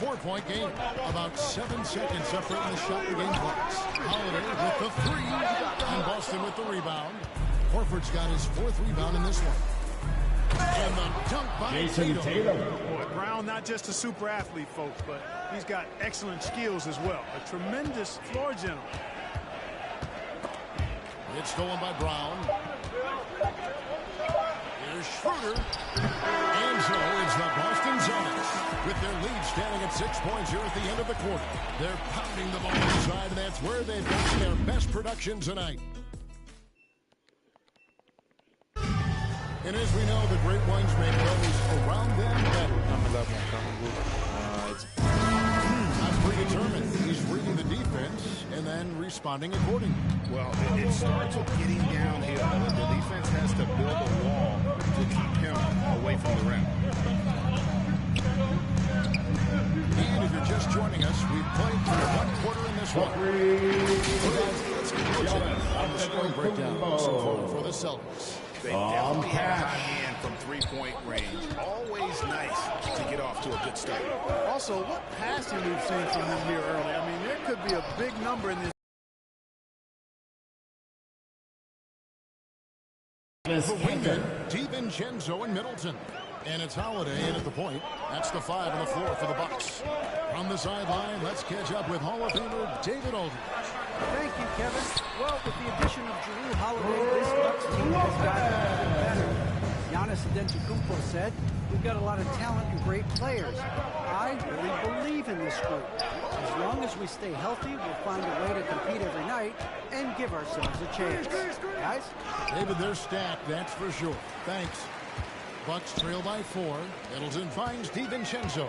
4-point game. About 7 seconds separating the shot and game clocks. Holiday with the 3. And Boston with the rebound. Horford's got his 4th rebound in this one. And the dunk by Tatum. Boy, Brown, not just a super athlete, folks, but he's got excellent skills as well. A tremendous floor general. It's stolen by Brown. Here's Schroeder. And so it's the Boston Celtics with their lead standing at 6 points here at the end of the quarter. They're pounding the ball inside, and that's where they've got their best production tonight. And as we know, the great ones make those around them better. Not predetermined. He's reading the defense and then responding accordingly. Well, it starts with getting downhill. The defense has to build a wall to keep him away from the rim. And if you're just joining us, we've played through 1 quarter in this one. Let's get on the scoring breakdown so far for the Celtics. They definitely have a high hand from 3-point range. Always nice to get off to a good start. Also, what passing we've seen from him here early. I mean, there could be a big number in this. For wingmen, DiVincenzo and Middleton. And it's Holiday in at the point. That's the 5 on the floor for the Bucks. From the sideline, let's catch up with Hall of Famer David Aldridge. Thank you, Kevin. Well, with the addition of Drew Holiday, this Bucks team has gotten even better. Giannis Antetokounmpo said, "We've got a lot of talent and great players. I really believe in this group. As long as as we stay healthy, we'll find a way to compete every night and give ourselves a chance. Guys? David, they're stacked, that's for sure. Thanks. Bucks trail by 4. Middleton finds DiVincenzo.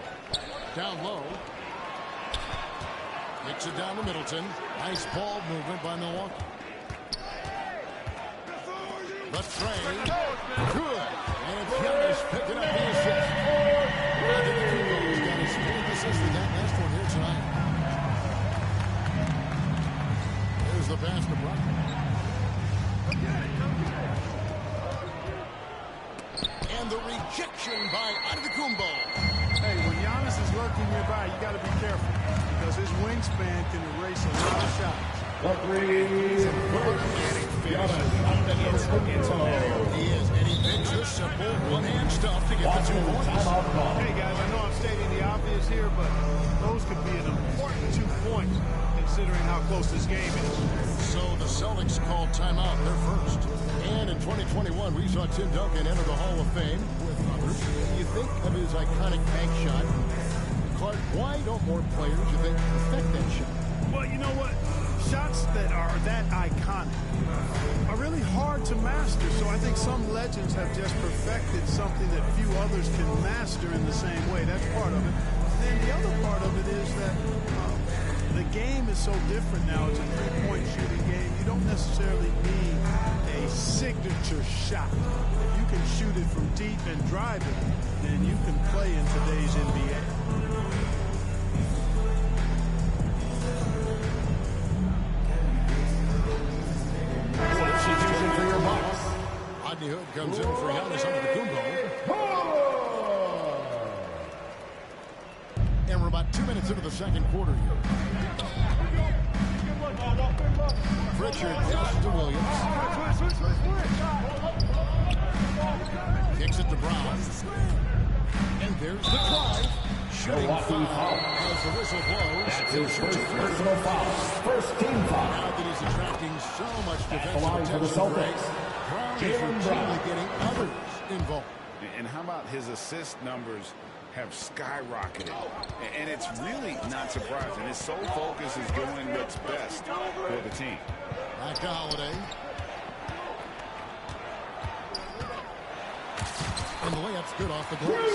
Down low. Kicks it down to Middleton. Nice ball movement by Milwaukee. The tray. Good. And Giannis picking up the assist. He's got his 4th assist in that last one here tonight. There's the pass to Brown. And the rejection by Antetokounmpo. Hey, when Giannis is lurking nearby, you got to be careful because his wingspan can erase a lot of shots. The three. He is, and he picks the simple one-hand stuff to get the 2 points. Hey, guys, I know I'm stating the obvious here, but those could be an important 2 points considering how close this game is. So the Celtics called timeout. They're first. And in 2021, we saw Tim Duncan enter the Hall of Fame with others. You think of his iconic bank shot. Clark, why don't more players, you think, perfect that shot? Well, you know what? Shots that are that iconic are really hard to master. So I think some legends have just perfected something that few others can master in the same way. That's part of it. Then the other part of it is that the game is so different now. It's a three-point shooting game. You don't necessarily need a signature shot. If you can shoot it from deep and drive it, then you can play in today's NBA. Hood comes in for Giannis Antetokounmpo. And we're about 2 minutes into the second quarter here. Pritchard passes to Williams. Kicks it to Brown. And there's the drive. Shooting foul as the whistle blows. That's his first personal foul. First team foul. Now that he's attracting so much defensive for the Celtics. Brown is routinely getting others involved. And how about his assist numbers have skyrocketed? And it's really not surprising. His sole focus is doing what's best for the team. Back to Holiday. And the layup's good off the glass.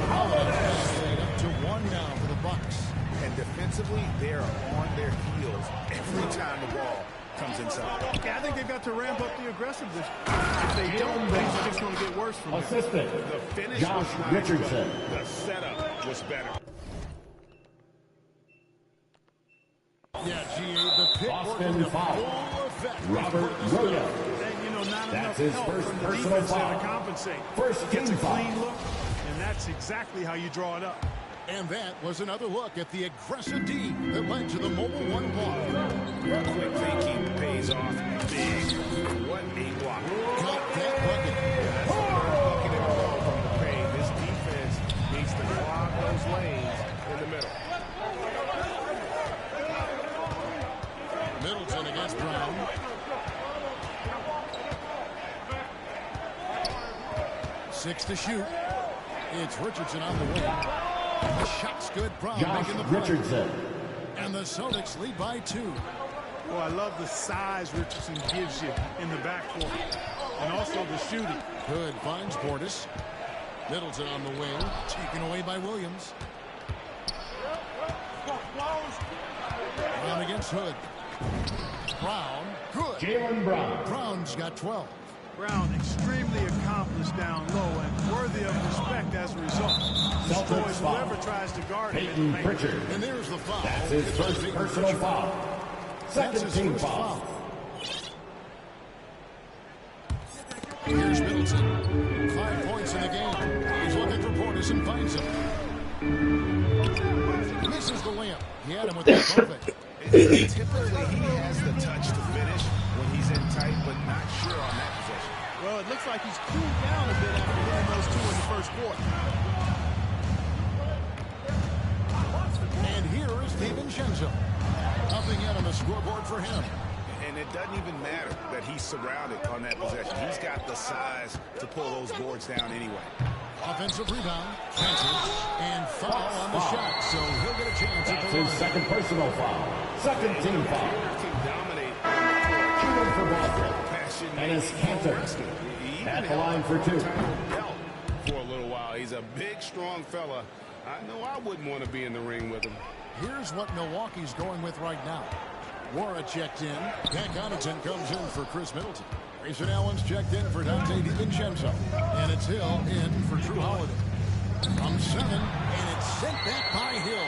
Holiday up to 1 now for the Bucks. And defensively, they're on their heels every time the ball comes inside. Yeah, I think they've got to ramp up the aggressiveness. If they don't, things are just going to get worse from them. Assistant, The finish Josh was not Richardson. good. The setup was better. Yeah, GA, the pick Boston foul. Robert Williams. That's his first personal foul. First team foul. Clean look, and that's exactly how you draw it up. And that was another look at the aggressive D that led to the Mobile One block. Quick thinking pays off big. What a block. Got that bucket. That's the third bucket in a row from the paint. This defense needs to clog those lanes in the middle. Middleton against Brown. Six to shoot. It's Richardson on the way. The shot's good. Brown Josh making the play. Richardson. And the Celtics lead by 2. Well, I love the size Richardson gives you in the backcourt. And also the shooting. Hood finds Portis. Middleton on the wing. Taken away by Williams. Brown against Hood. Brown. Good. Jaylen Brown. Brown's got 12. Brown extremely accomplished down low and worthy of respect as a result. Destroys whoever tries to guard him. Peyton Pritchard. And there's the foul. That's his first personal foul. Second team foul. Here's Middleton. 5 points in the game. He's looking for Portis and finds him. Misses the layup. He had him with that bumping. Typically, he has the touch to finish when he's in tight, but not sure on that possession. Well, it looks like he's cooled down a bit after hitting those 2 in the first quarter. And here is DiVincenzo. Nothing yet on the scoreboard for him. And it doesn't even matter that he's surrounded on that possession. He's got the size to pull those boards down anyway. Offensive rebound, and foul on the shot, so he'll get a chance at the line. His second personal foul. Second team foul. Shooting for Boston. And it's Cantor at the line for 2. For a little while. He's a big, strong fella. I know I wouldn't want to be in the ring with him. Here's what Milwaukee's going with right now. Wara checked in. Pat Connaughton comes in for Chris Middleton. Grayson Allen's checked in for Dante DiVincenzo. And it's Hill in for Drew Holiday. From 7, and it's sent back by Hill.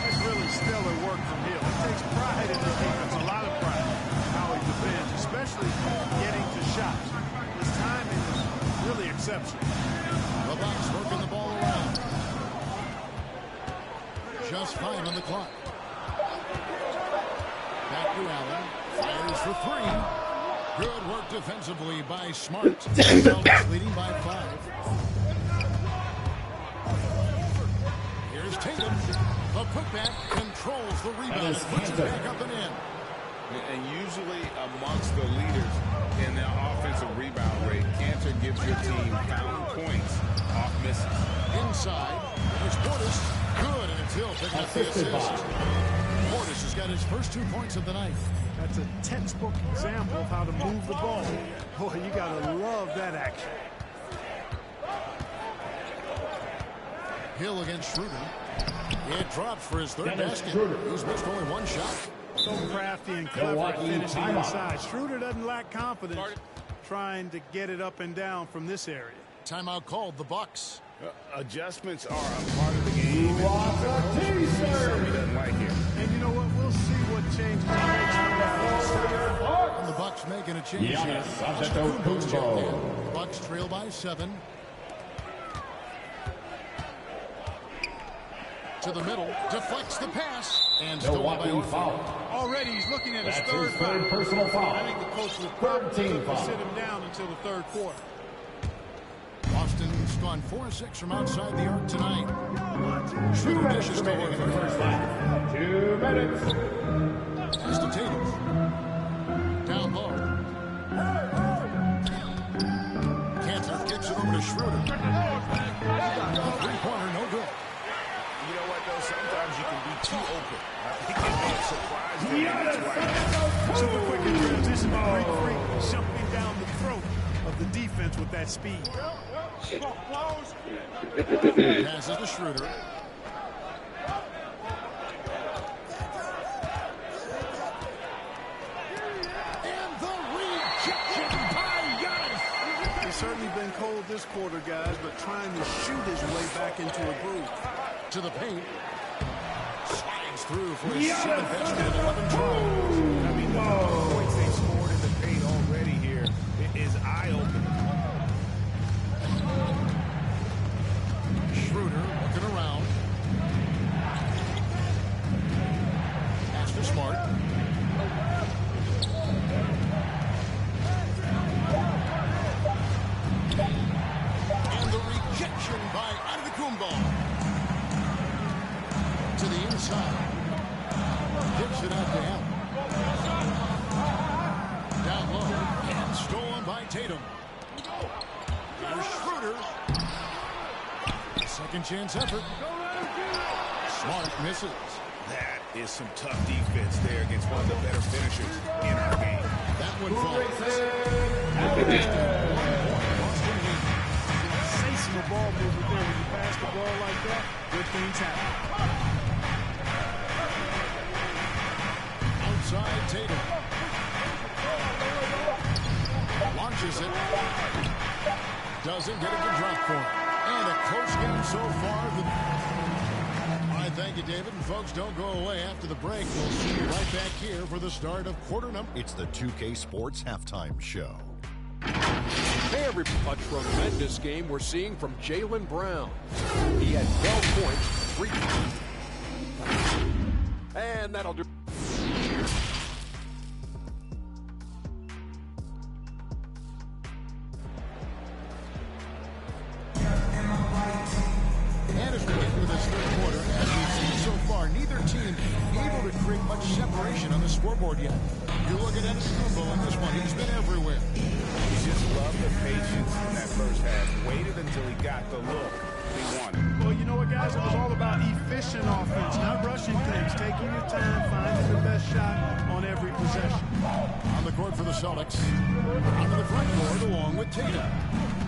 That's really stellar work from Hill. He takes pride in his defense, a lot of pride in how he defends, especially getting to shots. His timing is really exceptional. The Bucks working the ball around. Just 5 on the clock. Back to Allen. Fires for 3. Good work defensively by Smart. Celtics leading by 5. Here's Tatum. The putback controls the rebound and puts it back up and in. And usually amongst the leaders in their offensive rebound rate, Cantor gives your team found points off misses. Inside, it's Portis. Good, and it's Hill picking up the assist. Portis has got his first 2 points of the night. That's a textbook example of how to move the ball. Boy, you gotta love that action. Hill against Schroeder. It drops for his third basket. He's missed only 1 shot. So crafty and clever at finishing inside. Schroeder doesn't lack confidence trying to get it up and down from this area. Timeout called, the Bucks. Adjustments are a part of the game. He doesn't like it. And you know what? We'll see what changes he makes from that. And the Bucks making a change. Bucks trail by 7. To the middle, deflects the pass, and stolen by foul. Already he's looking at his third personal foul. I think the coach will probably sit him down until the third quarter. Boston's gone 4-6 from outside the arc tonight. Schroeder dishes to work. 2 minutes. Pass to Tatum. Down low. Cantor kicks it over to Schroeder. Three-pointer, no good. You know what, though? Sometimes you can be too open. I think it may have surprised him. Super quick in transition. Great free. Jumping down the throat of the defense with that speed. Passes to Schroeder. And the rejection by Giannis. It's certainly been cold this quarter, guys, but trying to shoot his way back into a groove. To the paint. Slides through for his 7th basket in 11 tries. I mean, the points they scored in the paint already here is eye-opening. Schroeder looking around. Pass to Smart. And the rejection by Antetokounmpo. To the inside. Gives it out to him. Down low. And stolen by Tatum. Here's Schroeder. Second chance effort. Smart misses. That is some tough defense there against one of the better finishers in our game. That one falls. Sensational ball movement there. When you pass the ball like that, good things happen. Outside Tatum. Launches it. Doesn't get a good drop for it. And a close game so far. All right, thank you, David. And folks, don't go away after the break. We'll see you right back here for the start of quarter number. It's the 2K Sports Halftime Show. Hey, everybody. A tremendous game we're seeing from Jaylen Brown. He had 12 points, 3. And that'll do. And as we get into this third quarter, as we've seen so far, neither team able to create much separation separation on the scoreboard yet. You look at Antetokounmpo in this one. He's been everywhere. He just loved the patience in that first half. Waited until he got the look. He won. Well, you know what, guys? It was all about efficient offense, not rushing things, taking your time, finding the best shot on every possession. On the court for the Celtics. Onto the front court along with Tatum.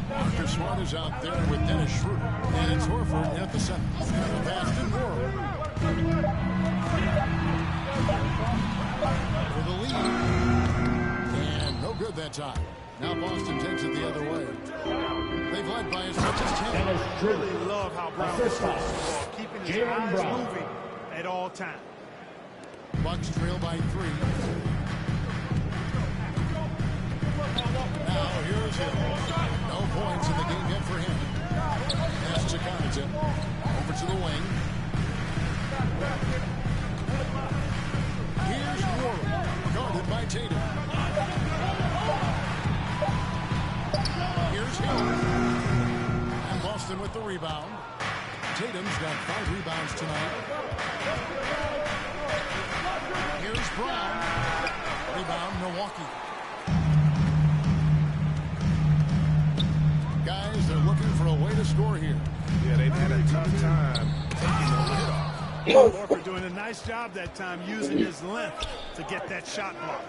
Marcus Smart is out there with Dennis Schroeder. And it's Horford at the center. And a pass to Moore. For the lead. And no good that time. Now Boston takes it the other way. They've led by as much as 10. I really love how Brown is keeping his eyes moving at all times. Bucks trail by 3. Now here's Hill. No points in the game yet for him. Pass to Connaughton. Over to the wing. Here's Warren. Guarded by Tatum. Here's Hill. And Boston with the rebound. Tatum's got 5 rebounds tonight. Here's Brown. Rebound, Milwaukee. Guys, they're looking for a way to score here. Yeah, they've had a tough time taking the lid off. Horford doing a nice job that time using his length to get that shot block.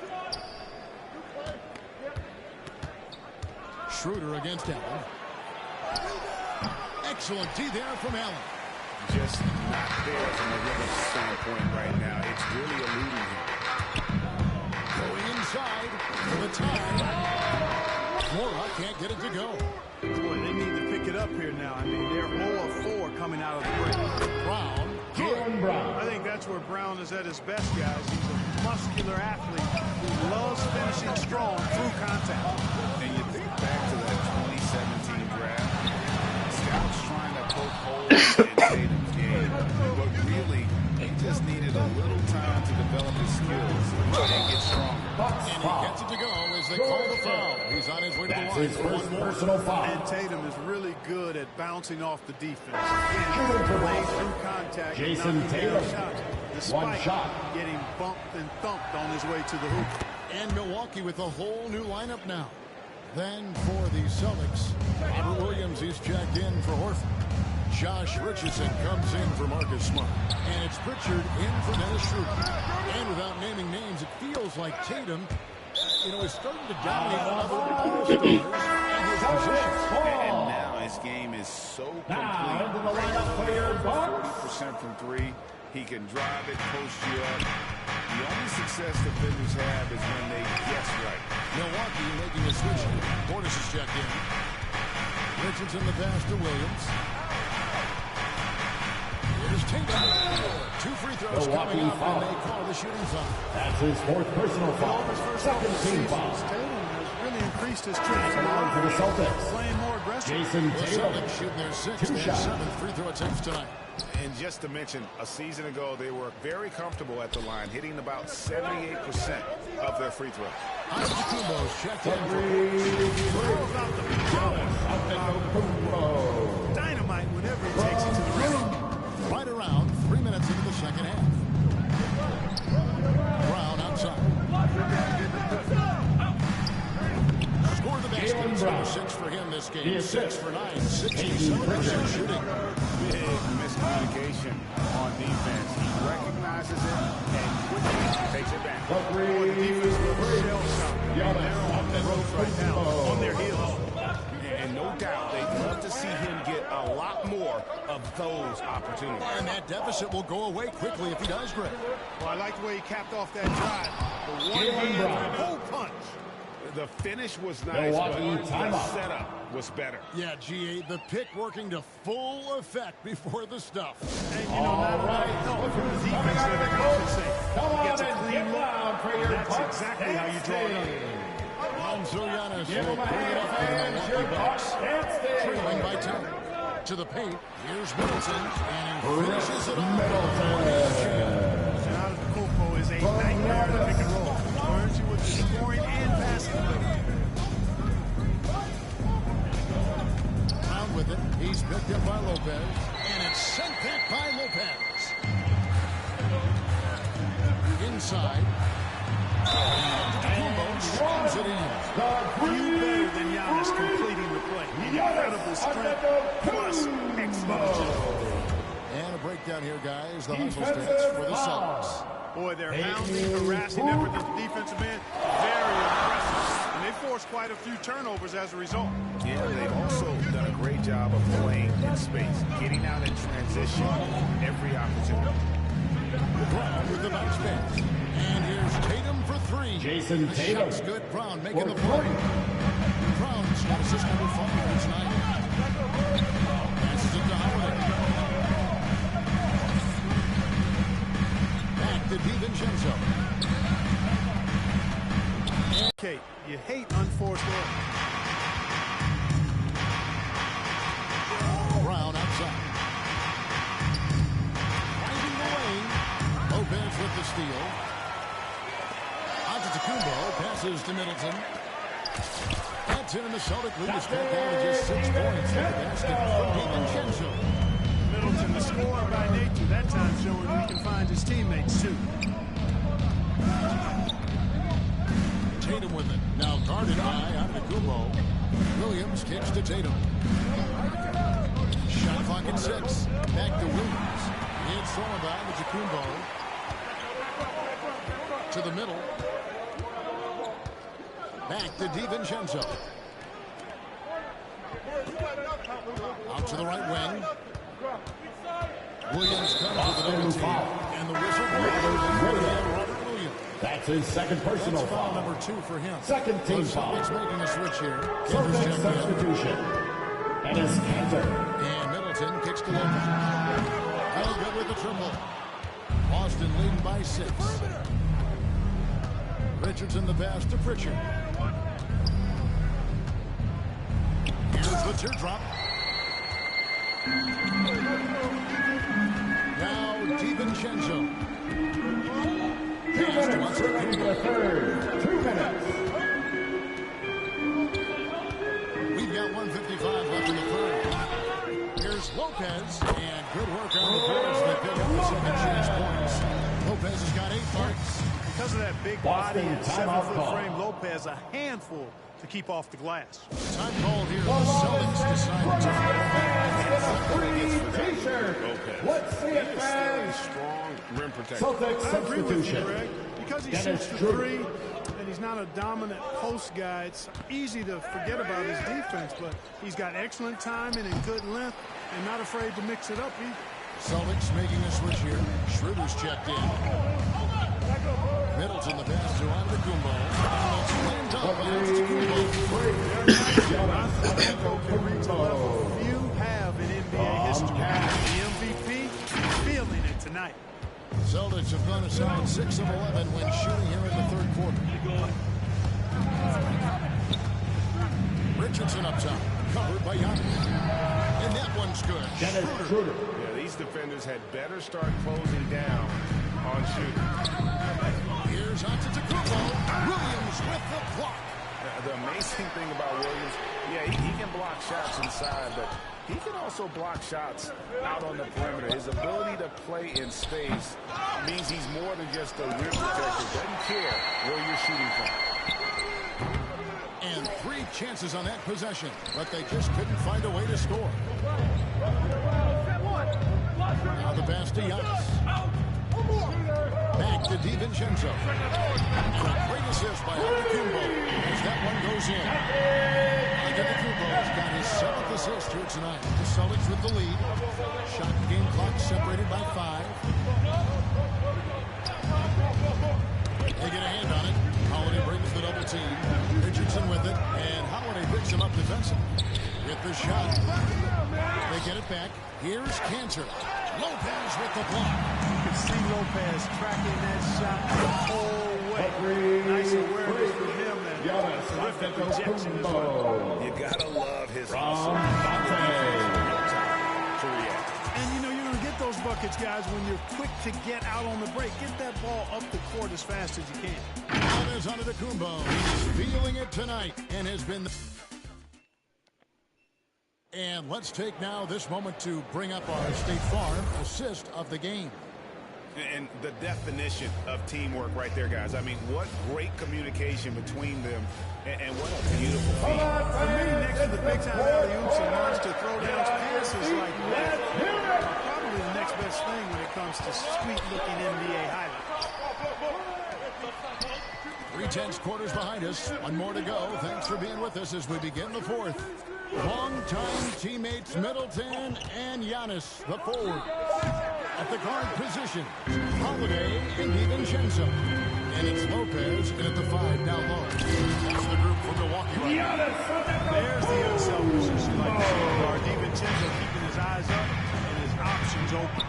Schroeder against Allen. Excellent D there from Allen. Just not there from a rhythm standpoint right now. It's really eluding him. Going inside for the tie. Flora can't get it to go. Boy, they need to pick it up here now. I mean, they're 0 of 4 coming out of the break. Brown. I think that's where Brown is at his best, guys. He's a muscular athlete who loves finishing strong through contact. And you think back to that 2017 draft, scouts trying to poke holes in Tatum's game, but really, he just needed a little time to develop his skills and get stronger. And he gets it to go as they call the foul. He's on his way to the line for one more. Personal foul. And Tatum is really good at bouncing off the defense. Again, playing through contact. Jason Tatum. Despite getting bumped and thumped on his way to the hoop. And Milwaukee with a whole new lineup now. Then for the Celtics, Robert Williams is checked in for Horford. Josh Richardson comes in for Marcus Smart. And it's Pritchard in for Dennis Schroeder. And without naming names, it feels like Tatum, is starting to dominate other all-stars in his position. And now his game is so complete. Into the lineup for your Bucks. 40% from 3. He can drive it, post you up. The only success defenders have is when they guess right. Milwaukee making a switch. Portis is checked in. Richardson the pass to Williams. Here's Tatum. 2 free throws coming up, and they call the shooting foul. That's his 4th personal foul. Second team foul. Tatum has really increased his training. On for the Celtics. Playing more aggressive. Jason The Tatum. Celtics shooting their 6th and 7th free throw attempts tonight. And just to mention, a season ago, they were very comfortable at the line, hitting about 78% of their free throws. Antetokounmpo's checked in. Dynamite whenever he takes it to the rim. Right around 3 minutes into the second half. Brown outside. Score the basket. 6 for him this game. 6 for 9. 67% shooting. Big miscommunication on defense. He recognizes it and quickly takes it back. Boy, the defense was shell-shocked. They're on the ropes right now, on their heels. And no doubt, they'd love to see him get a lot more of those opportunities. And that deficit will go away quickly if he does, Greg. Well, I like the way he capped off that drive. The one-hand pull punch. The finish was nice, but the setup was better. Yeah, GA, the pick working to full effect before the stuff. And, not only help for the defense there to compensate. He gets a clean look, and that's exactly how you draw it up. And so Giannis will bring it up for the Milwaukee Bucks. Trailing by 10. To the paint, here's Middleton, and he finishes it off. Antetokounmpo is a nightmare to pick and roll. Burns you with the scoring and passing ability. Around with it, he's picked up by Lopez, and it's sent back by Lopez. inside. And slams it in. You better than Giannis completing the play. Incredible strength plus excellent. And a breakdown here, guys. The hustle stats for the Celtics. Boy, they're hounding, harassing effort at the defensive end. Very impressive. And they forced quite a few turnovers as a result. Yeah, they've also done a great job of playing in space, getting out in transition every opportunity. Brown with the bounce pass. And here's Tatum for three. Jason Tatum. Shot's good. Brown making the play. Brown's got assist number 5 tonight. Passes it to Holiday. Back to DiVincenzo. Kate, you hate unforced error. Brown outside. Finding the lane. Lopez with the steal. Antetokounmpo passes to Middleton. That's in, and the Celtic lead is cut down to just 6 points at the basket for DiVincenzo. Middleton, the scorer by nature, that time showing he can find his teammates too. Tatum with it. Now guarded by Antetokounmpo. Williams kicks to Tatum. Shot clock at 6. Back to Williams. It's thrown by Antetokounmpo. To the middle. Back to DiVincenzo. Out to the right wing. Williams comes with an OT. And the whistle blows. That's his second personal foul. Number 2 for him. Second team foul. Celtics making a switch here. Celtics substitution. And it's Cantor. And Middleton kicks to Lopez. Held good with the triple. Boston leading by 6. Richardson the pass to Pritchard. Here's the teardrop. Now DiVincenzo. The third. 2 minutes. We've got 1:55 left in the third. Here's Lopez, and good work on the boards that pick up the second chance points. Lopez has got 8 points. Because of that big body and 7-foot frame, Lopez a handful to keep off the glass. Time called here. The Celtics decided to T-shirt. Let's see it, fans. Strong rim protection. Celtics I agree with you, substitution. Greg. Because he shoots the 3 and he's not a dominant post guy, it's easy to forget about his defense, but he's got excellent timing and good length and not afraid to mix it up either. Celtics making a switch here. Schroeder's checked in. Middleton the pass to Antetokounmpo. Slammed up by Antetokounmpo. Few have in NBA history. The MVP feeling it tonight. Celtics have gone a solid 6 of 11 when shooting here in the third quarter. Richardson up top, covered by Giannis. And that one's good. Schroeder. Yeah, these defenders had better start closing down on shooting. Here's Antetokounmpo. Williams with the block. The amazing thing about Williams, yeah, he can block shots inside, but he can also block shots out on the perimeter. His ability to play in space means he's more than just a rim protector. Doesn't care where you're shooting from. And 3 chances on that possession, but they just couldn't find a way to score. Now the pass to Giannis. Back to DiVincenzo. And a great assist by Antetokounmpo as that one goes in. Antetokounmpo's got his 7th assist here tonight. The Celtics with the lead. Shot game clock separated by 5. They get a hand on it. Holiday brings the double team. Richardson with it, and Holiday picks him up defensively. With the shot. They get it back. Here's Cantor. Lopez with the block. You can see Lopez tracking that shot the whole way. Nice awareness from him and terrific rejection as well. You gotta love his From And you know you're going to get those buckets, guys, when you're quick to get out on the break. Get that ball up the court as fast as you can. Now there's Antetokounmpo. He's feeling it tonight and has been... And let's take now this moment to bring up our State Farm assist of the game. And the definition of teamwork right there, guys. I mean, what great communication between them, and what a beautiful feat. For me, next to the big-time alley-oops and monster throwdowns, passes like that are probably the next best thing when it comes to sweet-looking NBA highlights. 3/10 quarters behind us. One more to go. Thanks for being with us as we begin the fourth. Long-time teammates Middleton and Giannis, the forward. At the guard position, Holiday and DiVincenzo. And it's Lopez in at the 5 down low. That's the group from Milwaukee. There's the unselfishness you like to see. Guard DiVincenzo keeping his eyes up and his options open.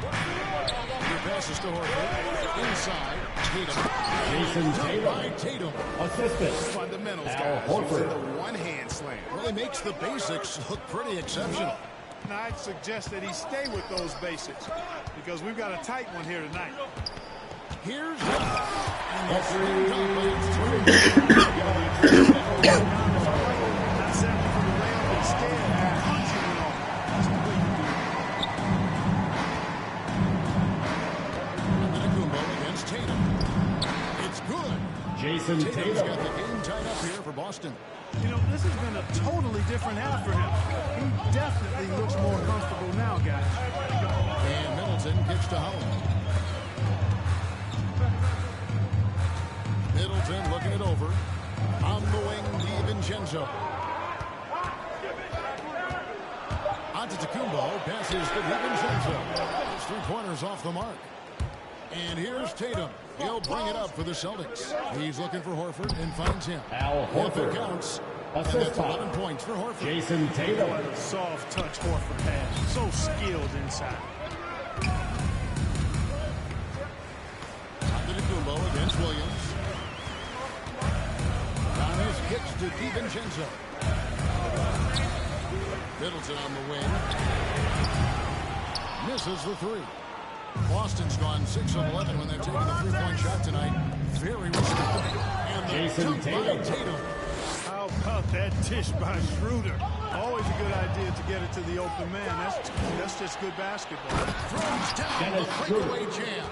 Your passes to Horford. Inside, Tatum. Jason Tatum. Tatum. Assistant. Fundamentals, Al guys. Horford. The one-hand slam. Well, he makes the basics look pretty exceptional. And I'd suggest that he stay with those basics because we've got a tight one here tonight. Here's Not settling for the layup, instead punching it off. That's the way you do it. Antetokounmpo against Tatum. It's good. Jason Tatum's Tatum. got the game tied up here for Boston. You know, this has been a totally different half for him. He definitely looks more comfortable now, guys. And Middleton kicks to Howard. Middleton looking it over. On the wing, DiVincenzo. Antetokounmpo passes to DiVincenzo. His three-pointers off the mark. And here's Tatum. He'll bring it up for the Celtics. He's looking for Horford and finds him. Al If it Horford. counts, and Assist that's 11 points for Horford. Jason Tatum. What a soft touch Horford pass. So skilled inside. Antetokounmpo against Williams. Giannis kicks to DiVincenzo. Middleton on the wing. Misses the three. Boston's gone 6 of 11 when they're taking the three-point shot tonight. Very respectable. And the Jason dunk by Tatum. Tatum. How about that dish by Schroeder? Always a good idea to get it to the open man. That's just good basketball. Throws down the breakaway jam.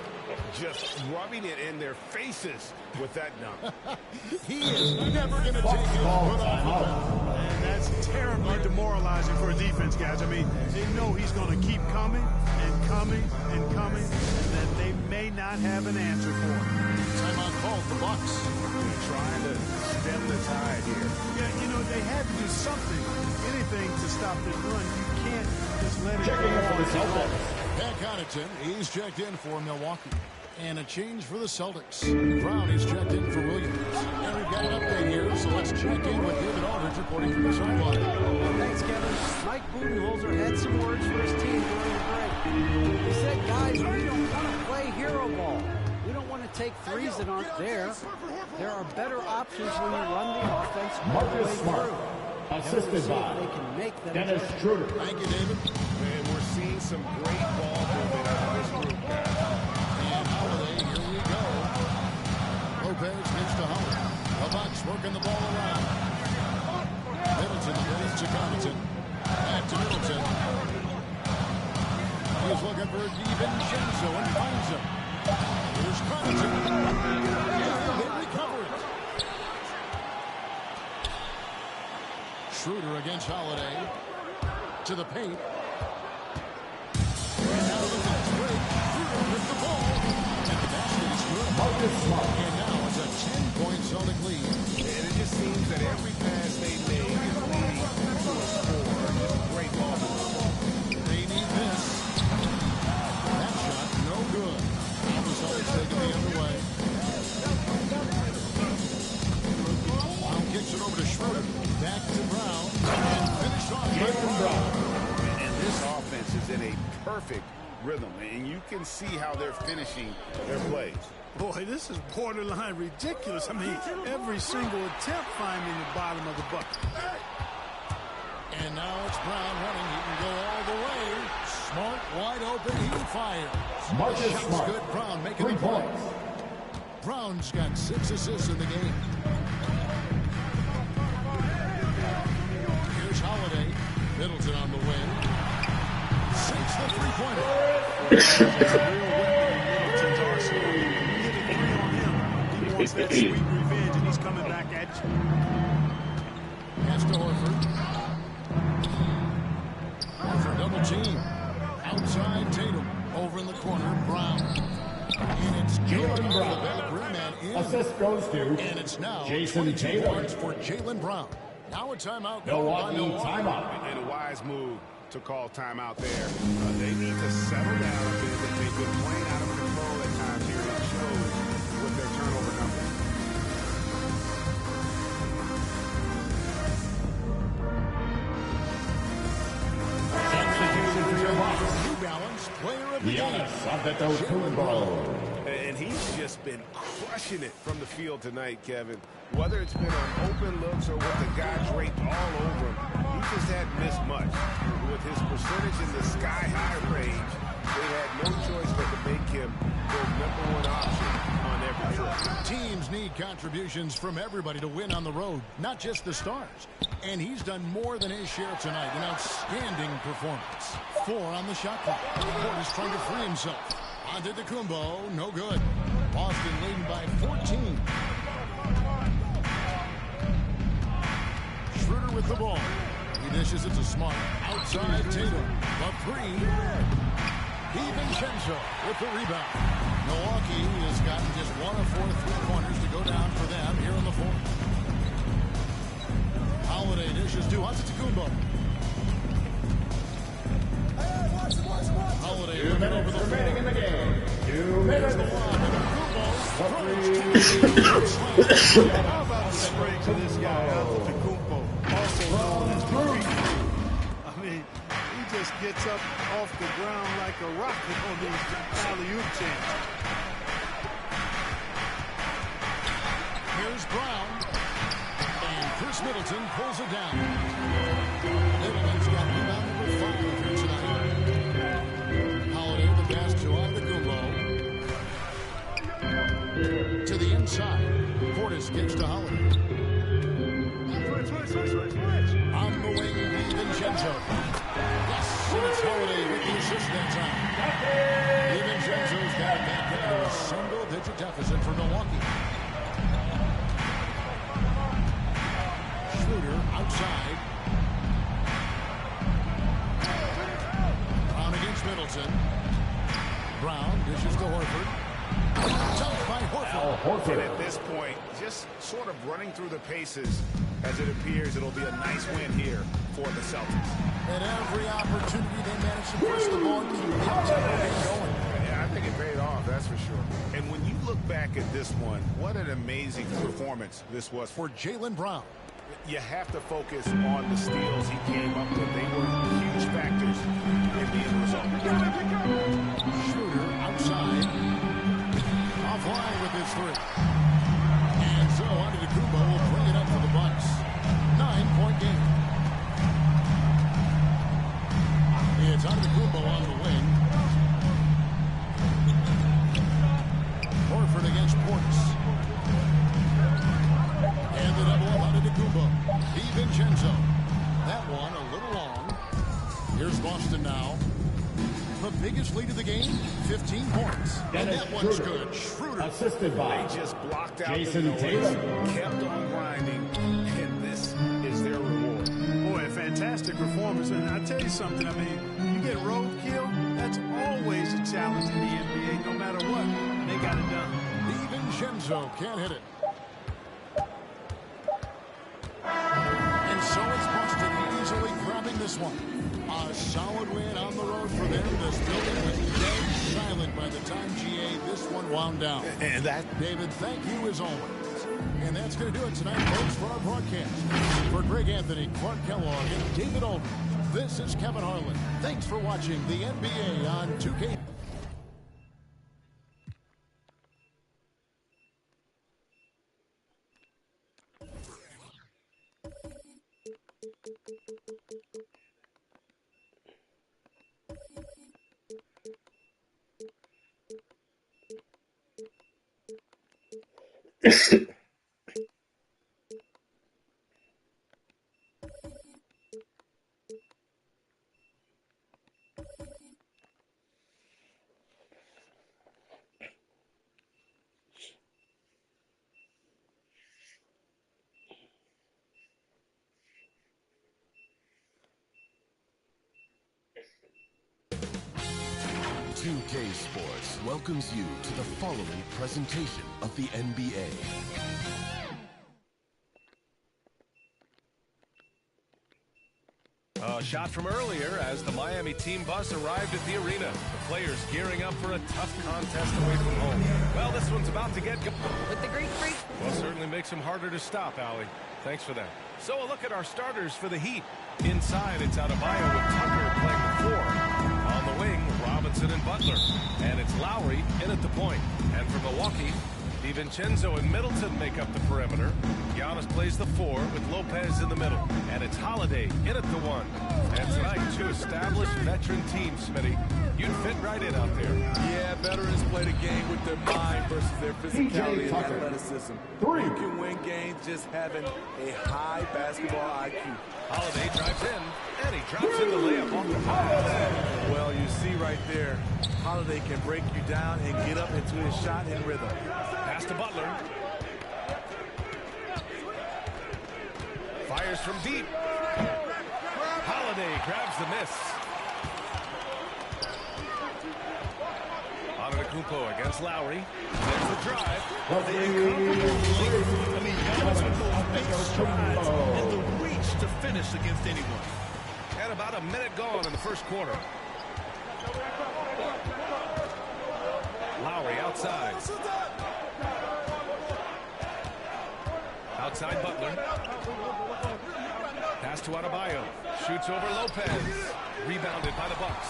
Just rubbing it in their faces with that dunk. He is never going to take his foot off the And that's terribly demoralizing for a defense, guys. I mean, they know he's going to keep coming and coming and coming, and that they may not have an answer for him. Timeout called the Bucks. They're trying to stem the tide here. Yeah, you know, they had to do something, anything to stop this run. You can't just let it Checking in for the go. Celtics. Pat Connaughton, he's checked in for Milwaukee. And a change for the Celtics. Brown is checked in for Williams. And we've got an update here, so let's check in with David Aldridge reporting from the sideline. Thanks, Kevin. Mike Budenholzer had some words for his team during the break. He said, guys, we don't want to play hero ball. We don't want to take threes that aren't there. There are better options when you run the offense all the way Marcus Smart. through. Assisted by They can make them Dennis better. Schroeder. Thank you, David. And we're seeing some great ball movement out of this group, guys. And Holiday, here we go. Lopez gives to Howard. The Bucks working the ball around. Middleton goes to Connaughton. Back to Middleton. He's looking for DiVincenzo and finds him. Here's Connaughton. And they recover it. Schroeder against Holiday. To the paint. And now the fast break. Schroeder with the ball. And the basket is good. Marcus Smart. And now it's a 10-point Celtic lead. And it just seems that every pass they make is leading to a score. Just great ball movement. They need this. That shot, no good. Now the Celtics taking the other way. Brown kicks it over to Schroeder. Back to Brown. And finished off by Brown. And this offense is in a perfect rhythm, and you can see how they're finishing their plays. Boy, this is borderline ridiculous. I mean, every single attempt finding the bottom of the bucket. And now it's Brown running. He can go all the way. Smart, wide open. He fires. Marcus Shot's Smart. good. Brown making 3 the point. points. Brown's got 6 assists in the game. Here's Holiday. Middleton on the wing. Sinks the three-pointer. Real weapon in Middleton's wants that sweet revenge, and he's coming back at you. Pass to Horford. Horford double team. Outside Tatum. Over in the corner, Brown. And it's Jaylen Brown. Assist goes to and it's now Jason Taylor points for Jaylen Brown. Now a timeout. Milwaukee timeout. And a wise move to call timeout there. They need to settle down a bit. They've been playing out of control at times here. It shows with their turnover numbers. Substitution for your box. New Balance player of the Giannis game. Antetokounmpo. And he's just been crushing it from the field tonight, Kevin. Whether it's been on open looks or with the guy draped all over him, he just hadn't missed much. With his percentage in the sky-high range, they had no choice but to make him their #1 option on every trip. Teams need contributions from everybody to win on the road, not just the stars. And he's done more than his share tonight. An outstanding performance. 4 on the shot clock. Portis trying to free himself. Antetokounmpo, no good. Boston leading by 14. Schroeder with the ball. He dishes it to Smart. Outside Tatum. The 3. DiVincenzo with the rebound. Milwaukee has gotten just 1 of 4 3-pointers to go down for them here in the 4th. Holiday dishes to Antetokounmpo. Holiday looking over the floor. In the game. 2 minutes. How about the strength of this guy, Antetokounmpo, also known as the Greek. I mean, he just gets up off the ground like a rocket on these alley-oop chances. Here's Brown. And Chris Middleton pulls it down. Middleton's got rebound number 5 here tonight. Holiday the pass to Antetokounmpo. To the inside. Portis gets to Holiday. On the wing, DiVincenzo. Yes, and it's Holiday with the assist that time. DiVincenzo's got it back into a single-digit deficit for Milwaukee. Schroeder outside. Brown against Middleton. Brown dishes to Horford. Dunked by Horford. And at this point, just sort of running through the paces, as it appears it'll be a nice win here for the Celtics. At every opportunity, they managed to push the ball and keep the tempo going. Yeah, I think it paid off, that's for sure. And when you look back at this one, what an amazing performance this was for Jaylen Brown. You have to focus on the steals he came up with. They were huge factors in the end result. Schroeder outside. Offline with his 3. And so Antetokounmpo will bring it up for the Bucks. 9-point game. It's Antetokounmpo on the wing. Horford against Portis. And the double up Antetokounmpo. DiVincenzo. That one a little long. Here's Boston now. The biggest lead of the game, 15 points. And that one's good. Schroeder. Assisted by They just blocked out Jason Taylor. kept on grinding, and this is their reward. Boy, a fantastic performance. And I tell you something, I mean, you get roadkill, that's always a challenge in the NBA, no matter what. They got it done. DiVincenzo can't hit it. And so it's Boston easily grabbing this one. A solid win on the road for them. This building was dead silent by the time GA this one wound down. And that, David, thank you as always. And that's going to do it tonight, folks, for our broadcast. For Greg Anthony, Clark Kellogg, and David Aldridge, this is Kevin Harlan. Thanks for watching the NBA on 2K. NBA2K Sports welcomes you to the following presentation of the NBA. A shot from earlier as the Miami team bus arrived at the arena. The players gearing up for a tough contest away from home. Well, this one's about to get going. With the Greek Freak. Well, certainly makes them harder to stop, Allie. Thanks for that. So a look at our starters for the Heat. Inside, it's Adebayo with Tucker playing the 4. On the wing, Robinson and Butler. And it's Lowry in at the point. And for Milwaukee, DiVincenzo and Middleton make up the perimeter. Giannis plays the 4 with Lopez in the middle. And it's Holiday in at the 1. And tonight, 2 established veteran teams, Smitty. You'd fit right in out there. Yeah, veterans play the game with their mind versus their physicality and athleticism. You can win games just having a high basketball IQ. Holiday drives in, and he drops in the layup off the top. Well, you see right there, Holiday can break you down and get up into his shot and rhythm. Pass to Butler. Fires from deep. Holiday grabs the miss. Antetokounmpo against Lowry. There's the drive. I mean, Giannis with those big strides and the reach to finish against anyone. And about a minute gone in the first quarter. Lowry outside. Outside Butler. Pass to Adebayo. Shoots over Lopez. Rebounded by the Bucks.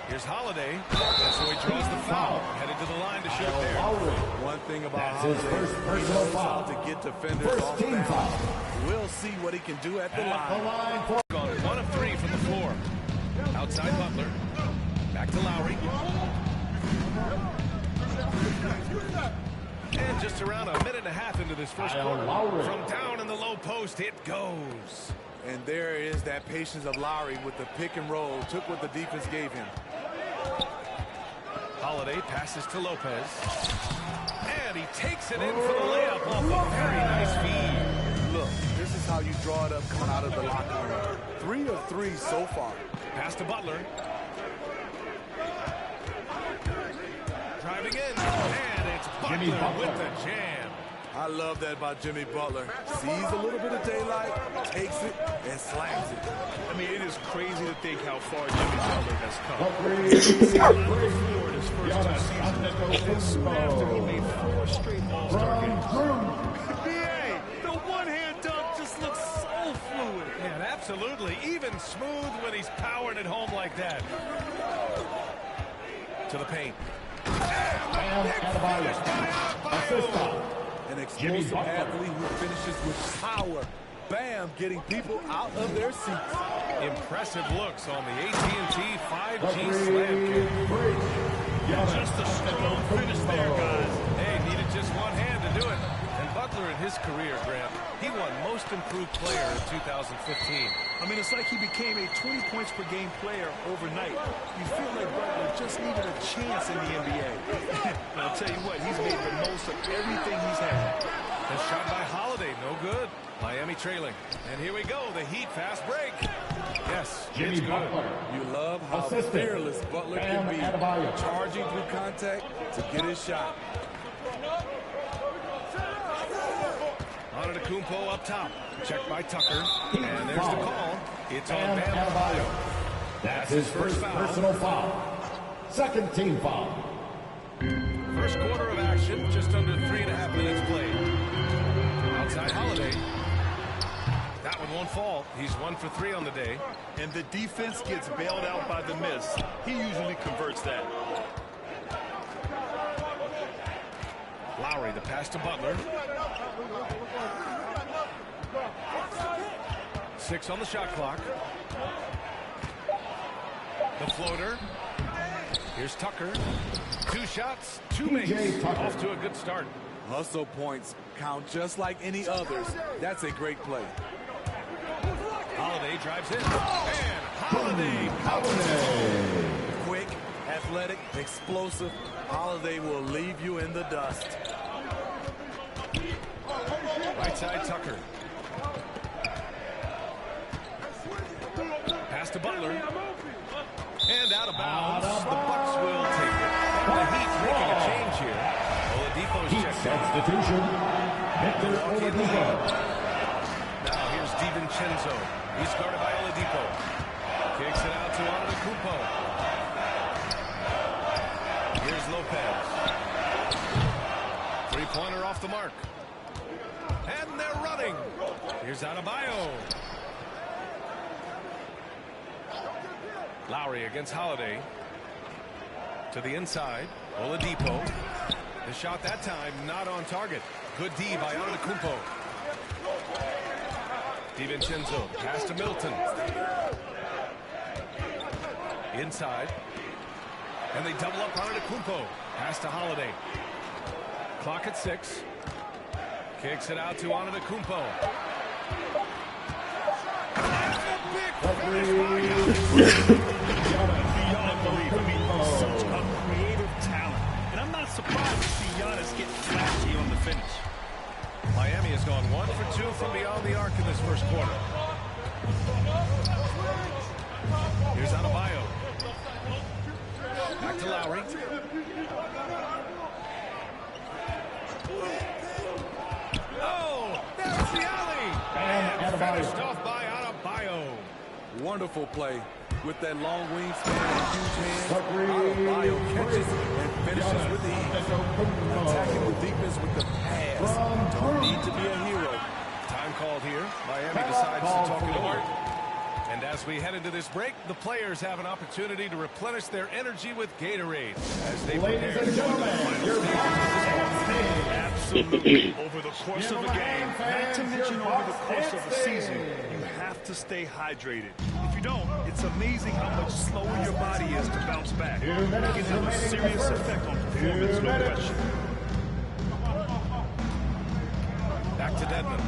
Here's Holiday. And so he draws the foul. Headed to the line to shoot there. One thing about Holiday, he knows how to get defenders off balance. We'll see what he can do at the line. Gone 1 of 3 from the floor. Outside Butler. Back to Lowry. And just around a minute and a half into this first quarter. From down in the low post, it goes. And there is that patience of Lowry with the pick and roll. Took what the defense gave him. Holiday passes to Lopez. And he takes it in for the layup off a very nice feed. Look, this is how you draw it up coming out of the locker room. 3 of 3 so far. Pass to Butler. Driving in. And it's Butler with the jam. I love that about Jimmy Butler. Sees a little bit of daylight, takes it, and slams it. I mean, it is crazy to think how far Jimmy Butler has come. He's on the floor in his first 2 seasons. And soon after, he made 4 straight All-Star games. BA, the one-hand dunk just looks so fluid. Yeah, absolutely. Even smooth when he's powering it home like that. To the paint. An explosive athlete who finishes with power. Bam, getting people out of their seats. Impressive looks on the AT&T 5G slam kick. Just a strong finish there, guys. Hey, needed just one hand to do it. And Butler in his career, Grant, he won Most Improved Player in 2015. I mean, it's like he became a 20 points per game player overnight. You feel like Butler just needed a chance in the NBA. I'll tell you what, he's made the most of everything he's had. A shot by Holiday, no good. Miami trailing. And here we go, the Heat fast break. Yes, it's good. You love how fearless Butler can be, charging through contact to get his shot. Antetokounmpo up top. Checked by Tucker. And there's the call. It's on Bam Adebayo. That's his first personal foul. Second team foul. First quarter of action, just under 3.5 minutes played. Outside Holiday. That one won't fall. He's 1 for 3 on the day. And the defense gets bailed out by the miss. He usually converts that. Lowry, the pass to Butler. 6 on the shot clock. The floater. Here's Tucker. 2 shots, 2 makes. Off to a good start. Hustle points count just like any others. That's a great play. Holiday drives in. And Holiday. Quick, athletic, explosive. Holiday will leave you in the dust. Right side Tucker. Pass to Butler. And out of bounds. The Bucks will take it. And the Heat making a change here. Oladipo's checked out. Substitution. Victor Oladipo. Now here's DiVincenzo. He's guarded by Oladipo. Kicks it out to Antetokounmpo. Here's Lopez. Three-pointer off the mark. And they're running. Here's Adebayo. Lowry against Holiday. To the inside. Oladipo. The shot that time not on target. Good D by Antetokounmpo. DiVincenzo. Pass to Middleton. Inside. And they double up Antetokounmpo. Pass to Holiday. Clock at 6. Kicks it out to Antetokounmpo. Beyond belief. I mean, such a creative talent. And I'm not surprised to see Giannis get flashy on the finish. Miami has gone 1 for 2 from beyond the arc in this first quarter. Here's Adebayo. Back to Lowry. Oh, that's the alley. And finished off by Adebayo. Wonderful play. With that long wingspan and huge hands, Adebayo catches and finishes with ease. Attacking with defense with the pass. Don't need to be a hero. Time called here. Miami decides to talk it over. And as we head into this break, the players have an opportunity to replenish their energy with Gatorade as they prepare to go to the final stage. Absolutely. Over the course of a game, not to mention over the course of a season, you have to stay hydrated. If you don't, it's amazing how much slower your body is to bounce back. It can have a serious effect on performance, no question. Back to Dedmon.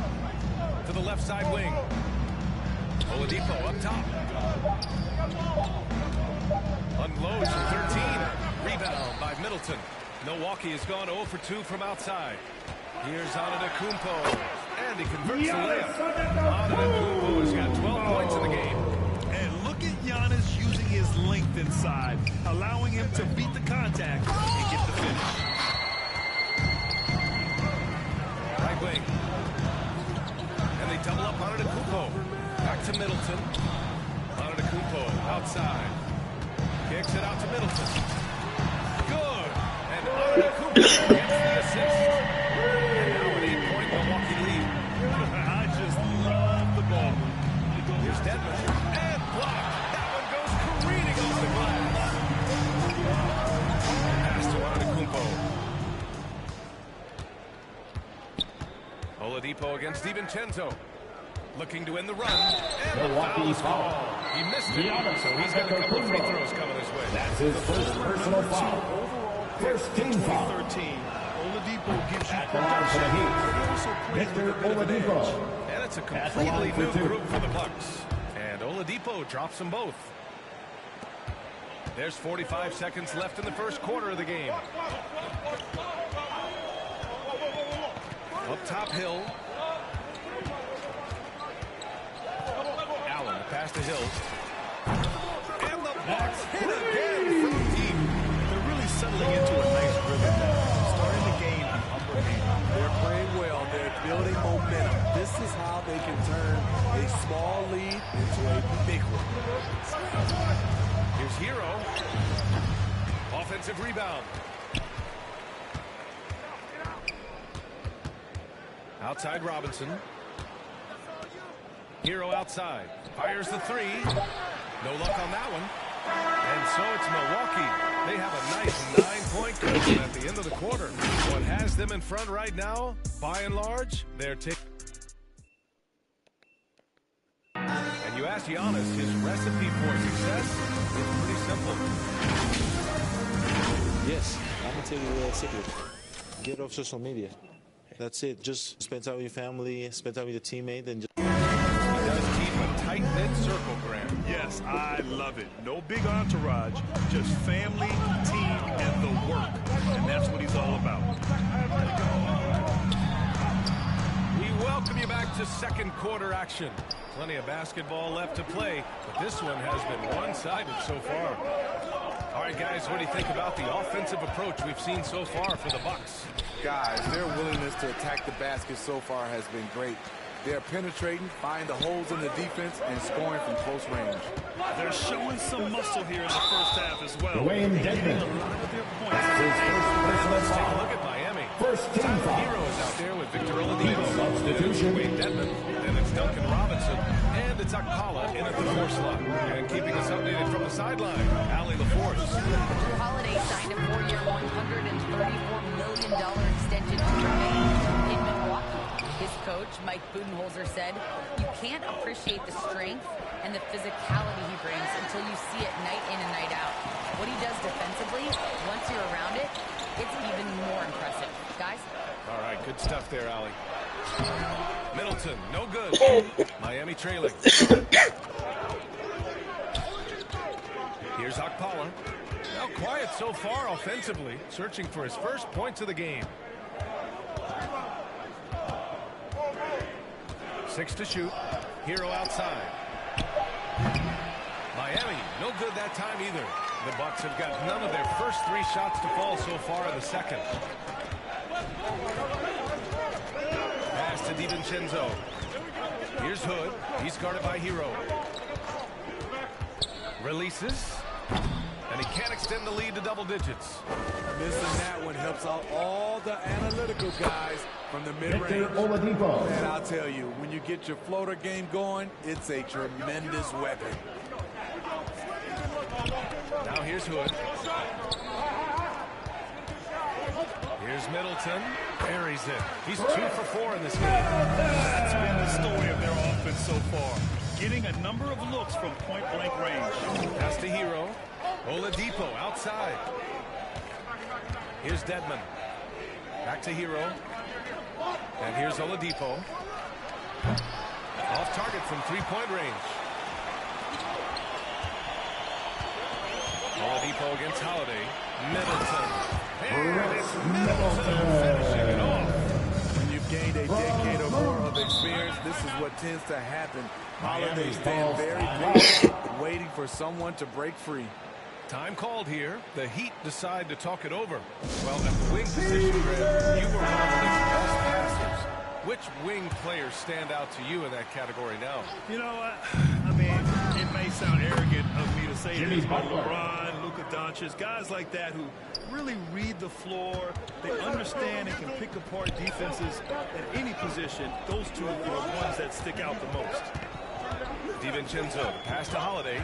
To the left side wing. Oladipo up top. Unloads from 13. Rebound by Middleton. Milwaukee has gone 0 for 2 from outside. Here's Antetokounmpo. And he converts the layup. Antetokounmpo has got 12 points in the game. And look at Giannis using his length inside, allowing him to beat the contact and get the finish. Right wing. And they double up Antetokounmpo. Back to Middleton. Antetokounmpo outside. Kicks it out to Middleton. Good. And Antetokounmpo gets the assist. And now an 8-point Milwaukee lead. I just love the ball. Here's Dedmon. And blocked. That one goes careening off the glass. Pass to Antetokounmpo. Oladipo against DiVincenzo. Looking to win the run. And the foul is called. He missed it, so he's got a couple of free throws coming his way. That's his first personal foul. First team foul. 13. Oladipo gives you At the line for the Heat, Victor Oladipo. And it's a completely new group for the Bucks. And Oladipo drops them both. There's 45 seconds left in the first quarter of the game. Up top Hill. Allen pass to Hill. And the Bucks hit again from deep. They're really settling into a nice rhythm now. Starting the game on upper hand. They're playing well. They're building momentum. This is how they can turn a small lead into a big one. Here's Hero. Offensive rebound. Outside Robinson. Hero outside. Fires the three. No luck on that one. And so it's Milwaukee. They have a nice 9-point cushion at the end of the quarter. What has them in front right now, by and large, they're taking. And you ask Giannis, his recipe for success is pretty simple. Yes, I'm going to tell you the secret. Get off social media. That's it. Just spend time with your family, spend time with your teammate, and just... He does keep a tight-knit circle, Graham. Yes, I love it. No big entourage, just family, team, and the work. And that's what he's all about. We welcome you back to to second quarter action. Plenty of basketball left to play, but this one has been one-sided so far. All right, guys, what do you think about the offensive approach we've seen so far for the Bucks? Guys, their willingness to attack the basket so far has been great. They're penetrating, finding the holes in the defense, and scoring from close range. They're showing some muscle here in the first half as well. Dwayne Getting Dedmon. a lot of their points. That's his first personal Let's take a foul. look at Miami. First team Tyler foul. Hero is out there with Victor Oladipo. Substitution. Dwayne Dedmon. Then it's Duncan Robinson. And it's Akpala in at the 4 slot. And keeping us updated from the sideline, Allie LaForce. Drew Holiday signed a 4-year, $134 million extension to remain in Milwaukee. His coach, Mike Budenholzer, said, "You can't appreciate the strength and the physicality he brings until you see it night in and night out. What he does defensively, once you're around it, it's even more impressive." Guys? All right, good stuff there, Allie. Middleton, no good. Miami trailing. Here's Akpala. Now quiet so far offensively, searching for his first points of the game. 6 to shoot. Hero outside. Miami, no good that time either. The Bucks have got none of their first 3 shots to fall so far in the second. Pass to DiVincenzo. Here's Hood. He's guarded by Hero. Releases. And he can't extend the lead to double digits. Missing that one helps out all the analytical guys from the mid-range. Victor Oladipo. And I'll tell you, when you get your floater game going, it's a tremendous weapon. Now here's Hood. Here's Middleton. Buries it. He's 2 for 4 in this game. That's been the story of their offense so far. Getting a number of looks from point-blank range. Pass to Hero. Oladipo outside. Here's Dedmon. Back to Hero. And here's Oladipo. Off target from 3-point range. Oladipo against Holiday. Middleton. There it is. Middleton finishing it off. When you've gained a decade or more of experience, this is what tends to happen. Holiday stand very patient, waiting for someone to break free. Time called here. The Heat decide to talk it over. Well, at the wing position, Greg, you were one of the league's best passers. Which wing players stand out to you in that category now? You know what? I mean, it may sound arrogant of me to say this, but LeBron, Luka Doncic, guys like that who really read the floor, they understand and can pick apart defenses at any position. Those two are the ones that stick out the most. DiVincenzo, pass to Holiday.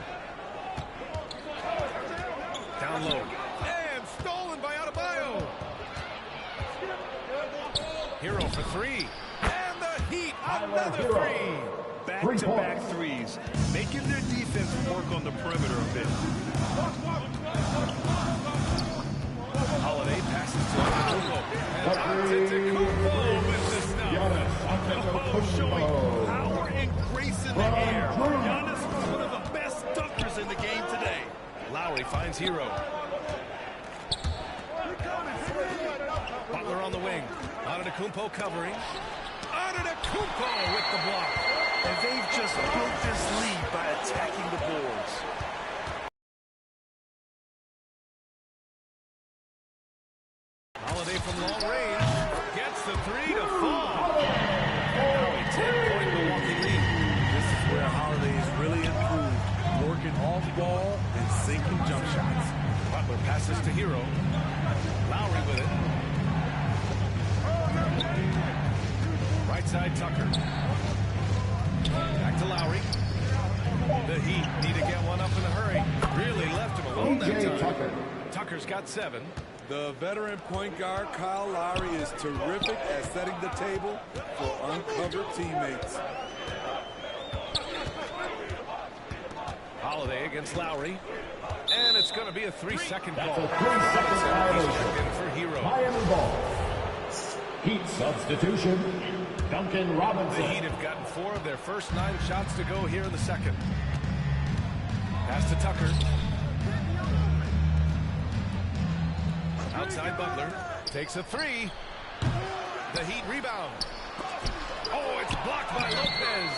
Down low. And stolen by Adebayo. Hero for 3. And the Heat, another 3. Back-to-back threes, making their defense work on the perimeter a bit. Holiday passes to Antetokounmpo. And Antetokounmpo with the snub. Showing power and grace in the air. Giannis, one of the best dunkers in the game today. Lowry finds Hero. Butler on the wing. Antetokounmpo covering. Antetokounmpo with the block. And they've just built this lead by attacking the boards. Holiday from long range. Gets the 3 to fall. Now a 10-point Milwaukee lead. This is where Holiday is really improved, working off ball and sinking jump shots. Butler passes to Hero. Lowry with it. Right side Tucker. Back to Lowry. The Heat need to get one up in a hurry. Really left him alone that time. Tucker's got 7. The veteran point guard Kyle Lowry is terrific at setting the table for uncovered teammates. Holiday against Lowry. And it's going to be a 3-second call. That's a 3-second violation. For Hero. Miami ball. Heat substitution. Duncan Robinson. The Heat have gotten 4 of their first 9 shots to go here in the second. Pass to Tucker. Outside Butler. Takes a 3. The Heat rebound. Oh, it's blocked by Lopez.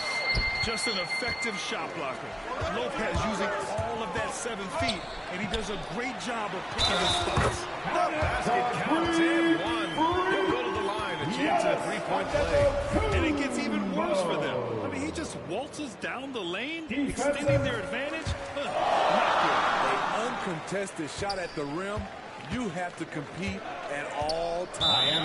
Just an effective shot blocker. Lopez using all of that 7 feet, and he does a great job of picking his spots. The basket counts and one. He'll go to the line, a chance at a three-point play. And it gets even worse for them. I mean, he just waltzes down the lane, extending their advantage. Not good. An uncontested shot at the rim. You have to compete at all times.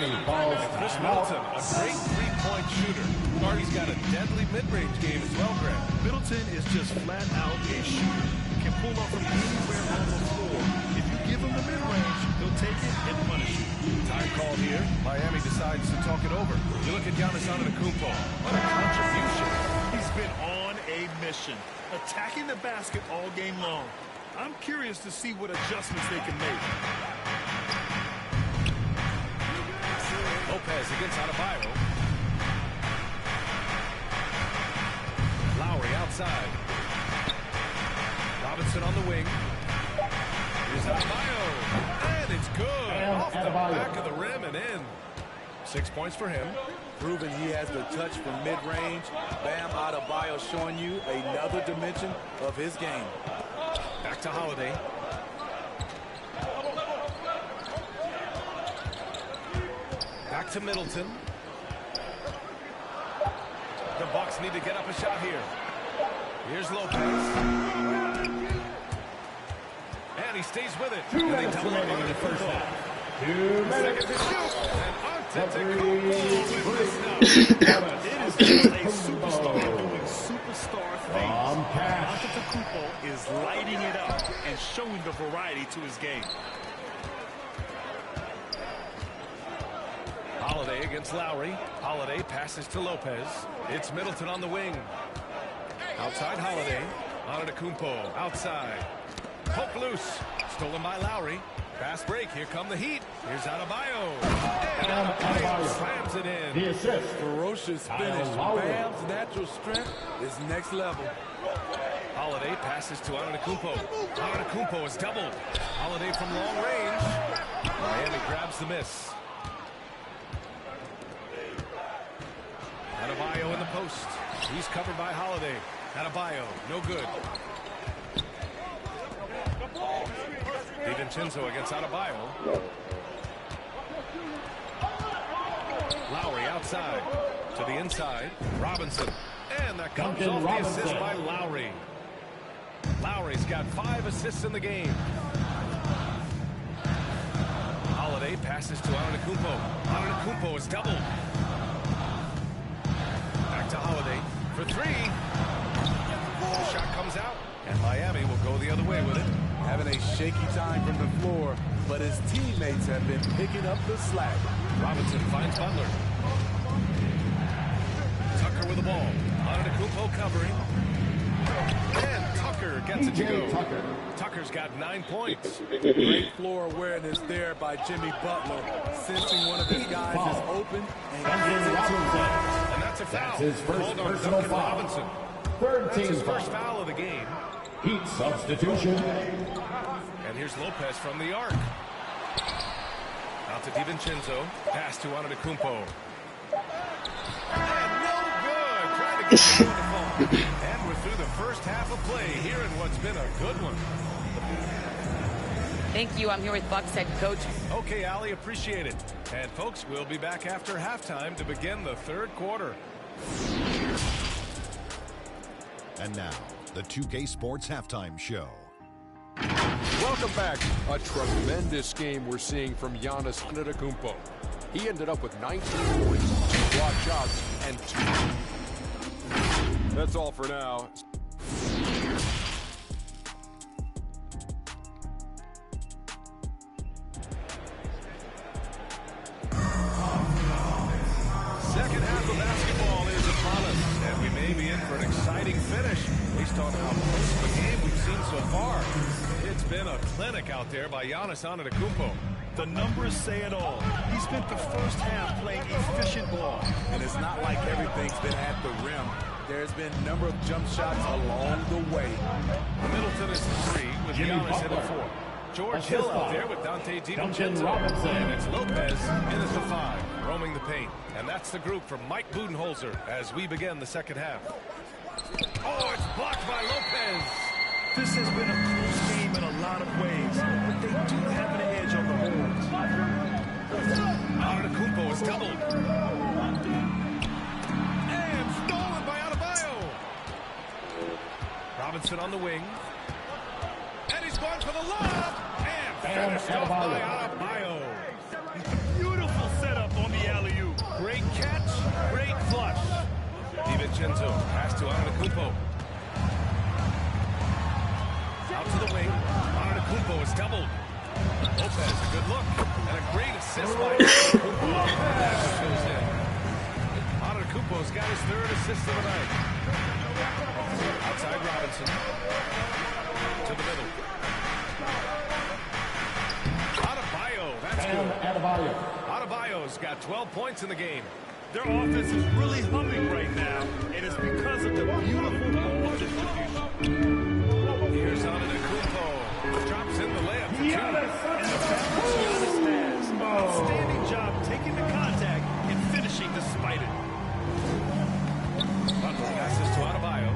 Chris Middleton, a great three-point shooter. Hardy's got a deadly mid-range game as well, Grant. Middleton is just flat out a shooter. Can pull up from anywhere on the floor. If you give him the mid-range, he'll take it and punish you. Time called here. Miami decides to talk it over. You look at Giannis Antetokounmpo. What a contribution. He's been on a mission, attacking the basket all game long. I'm curious to see what adjustments they can make. Lopez against Adebayo. Lowry outside. Robinson on the wing. Here's Adebayo. And it's good. Off the back of the rim and in. 6 points for him. Proving he has the touch from mid-range. Bam Adebayo showing you another dimension of his game. Back to Holiday. Back to Middleton. The Bucks need to get up a shot here. Here's Lopez. And he stays with it. 2 and minutes they double up remaining on in the the first half. 2 minutes. Second to shoot. And Antetokounmpo with this now. It is just a superstar doing superstar things. Antetokounmpo is lighting it up and showing the variety to his game. Holiday against Lowry. Holiday passes to Lopez. It's Middleton on the wing. Outside Holiday. Antetokounmpo outside. Poke loose. Stolen by Lowry. Fast break. Here come the Heat. Here's Adebayo. And Adebayo slams it in. The assist. Ferocious finish. Bam's natural strength is next level. Holiday passes to Antetokounmpo. Antetokounmpo is doubled. Holiday from long range. Miami grabs the miss. Adebayo in the post. He's covered by Holiday. Adebayo, no good. DiVincenzo against Adebayo. Lowry outside. To the inside. Robinson. And that comes off the assist by Lowry. Lowry's got 5 assists in the game. Holiday passes to Antetokounmpo. Antetokounmpo is doubled. Back to Holiday for 3. The shot comes out, and Miami will go the other way with it. Having a shaky time from the floor, but his teammates have been picking up the slack. Robinson finds Butler. Tucker with the ball. Antetokounmpo covering. And Tucker gets it to go. Tucker's got 9 points. Great floor awareness there by Jimmy Butler, sensing one of his guys is open and gets it to him. And that's a foul. That's his first Called on personal Duncan foul. Robinson. Third That's team his first foul. foul of the game. Heat substitution. And here's Lopez from the arc. Out to DiVincenzo. Pass to Antetokounmpo. And no good. Trying to get the one to fall. And we're through the first half of play here in what's been a good one. Thank you. I'm here with Bucks head coach. Okay, Allie, appreciate it. And folks, we'll be back after halftime to begin the third quarter. And now, the 2K Sports Halftime Show. Welcome back. A tremendous game we're seeing from Giannis Antetokounmpo. He ended up with 19 points, 2 blocked shots, and 2. That's all for now. Second half of basketball is upon us, and we may be in for an exciting finish based on how close of a game we've seen so far. It's been a clinic out there by Giannis Antetokounmpo. The numbers say it all. He spent the first half playing efficient ball. And it's not like everything's been at the rim. There's been a number of jump shots along the way. Middleton is 3 with Giannis in the 4. George Hill out there with Dante DiVincenzo. And it's Lopez in at the 5, roaming the paint. And that's the group from Mike Budenholzer as we begin the second half. Oh, it's blocked by Lopez. This has been a close game in a lot of ways, but they do have an edge on the boards. Antetokounmpo is doubled. And stolen by Adebayo. Robinson on the wing. And he's going for the lob. And finished off by Adebayo. Beautiful setup on the alley-oop. Great catch, great flush. DiVincenzo pass to Antetokounmpo. Out to the wing. Antetokounmpo is doubled. Lopez, a good look. And a great assist by Antetokounmpo. Goes in. Antetokounmpo's got his third assist of the night. Outside Robinson. To the middle. Adebayo, that's good. Adebayo's got 12 points in the game. Their offense is really humming right now, and it's because of the beautiful ball distribution. Here's Antetokounmpo. Drops in the layup for two. And the balance Giannis has. Outstanding job taking the contact and finishing despite it. Butler passes to Adebayo.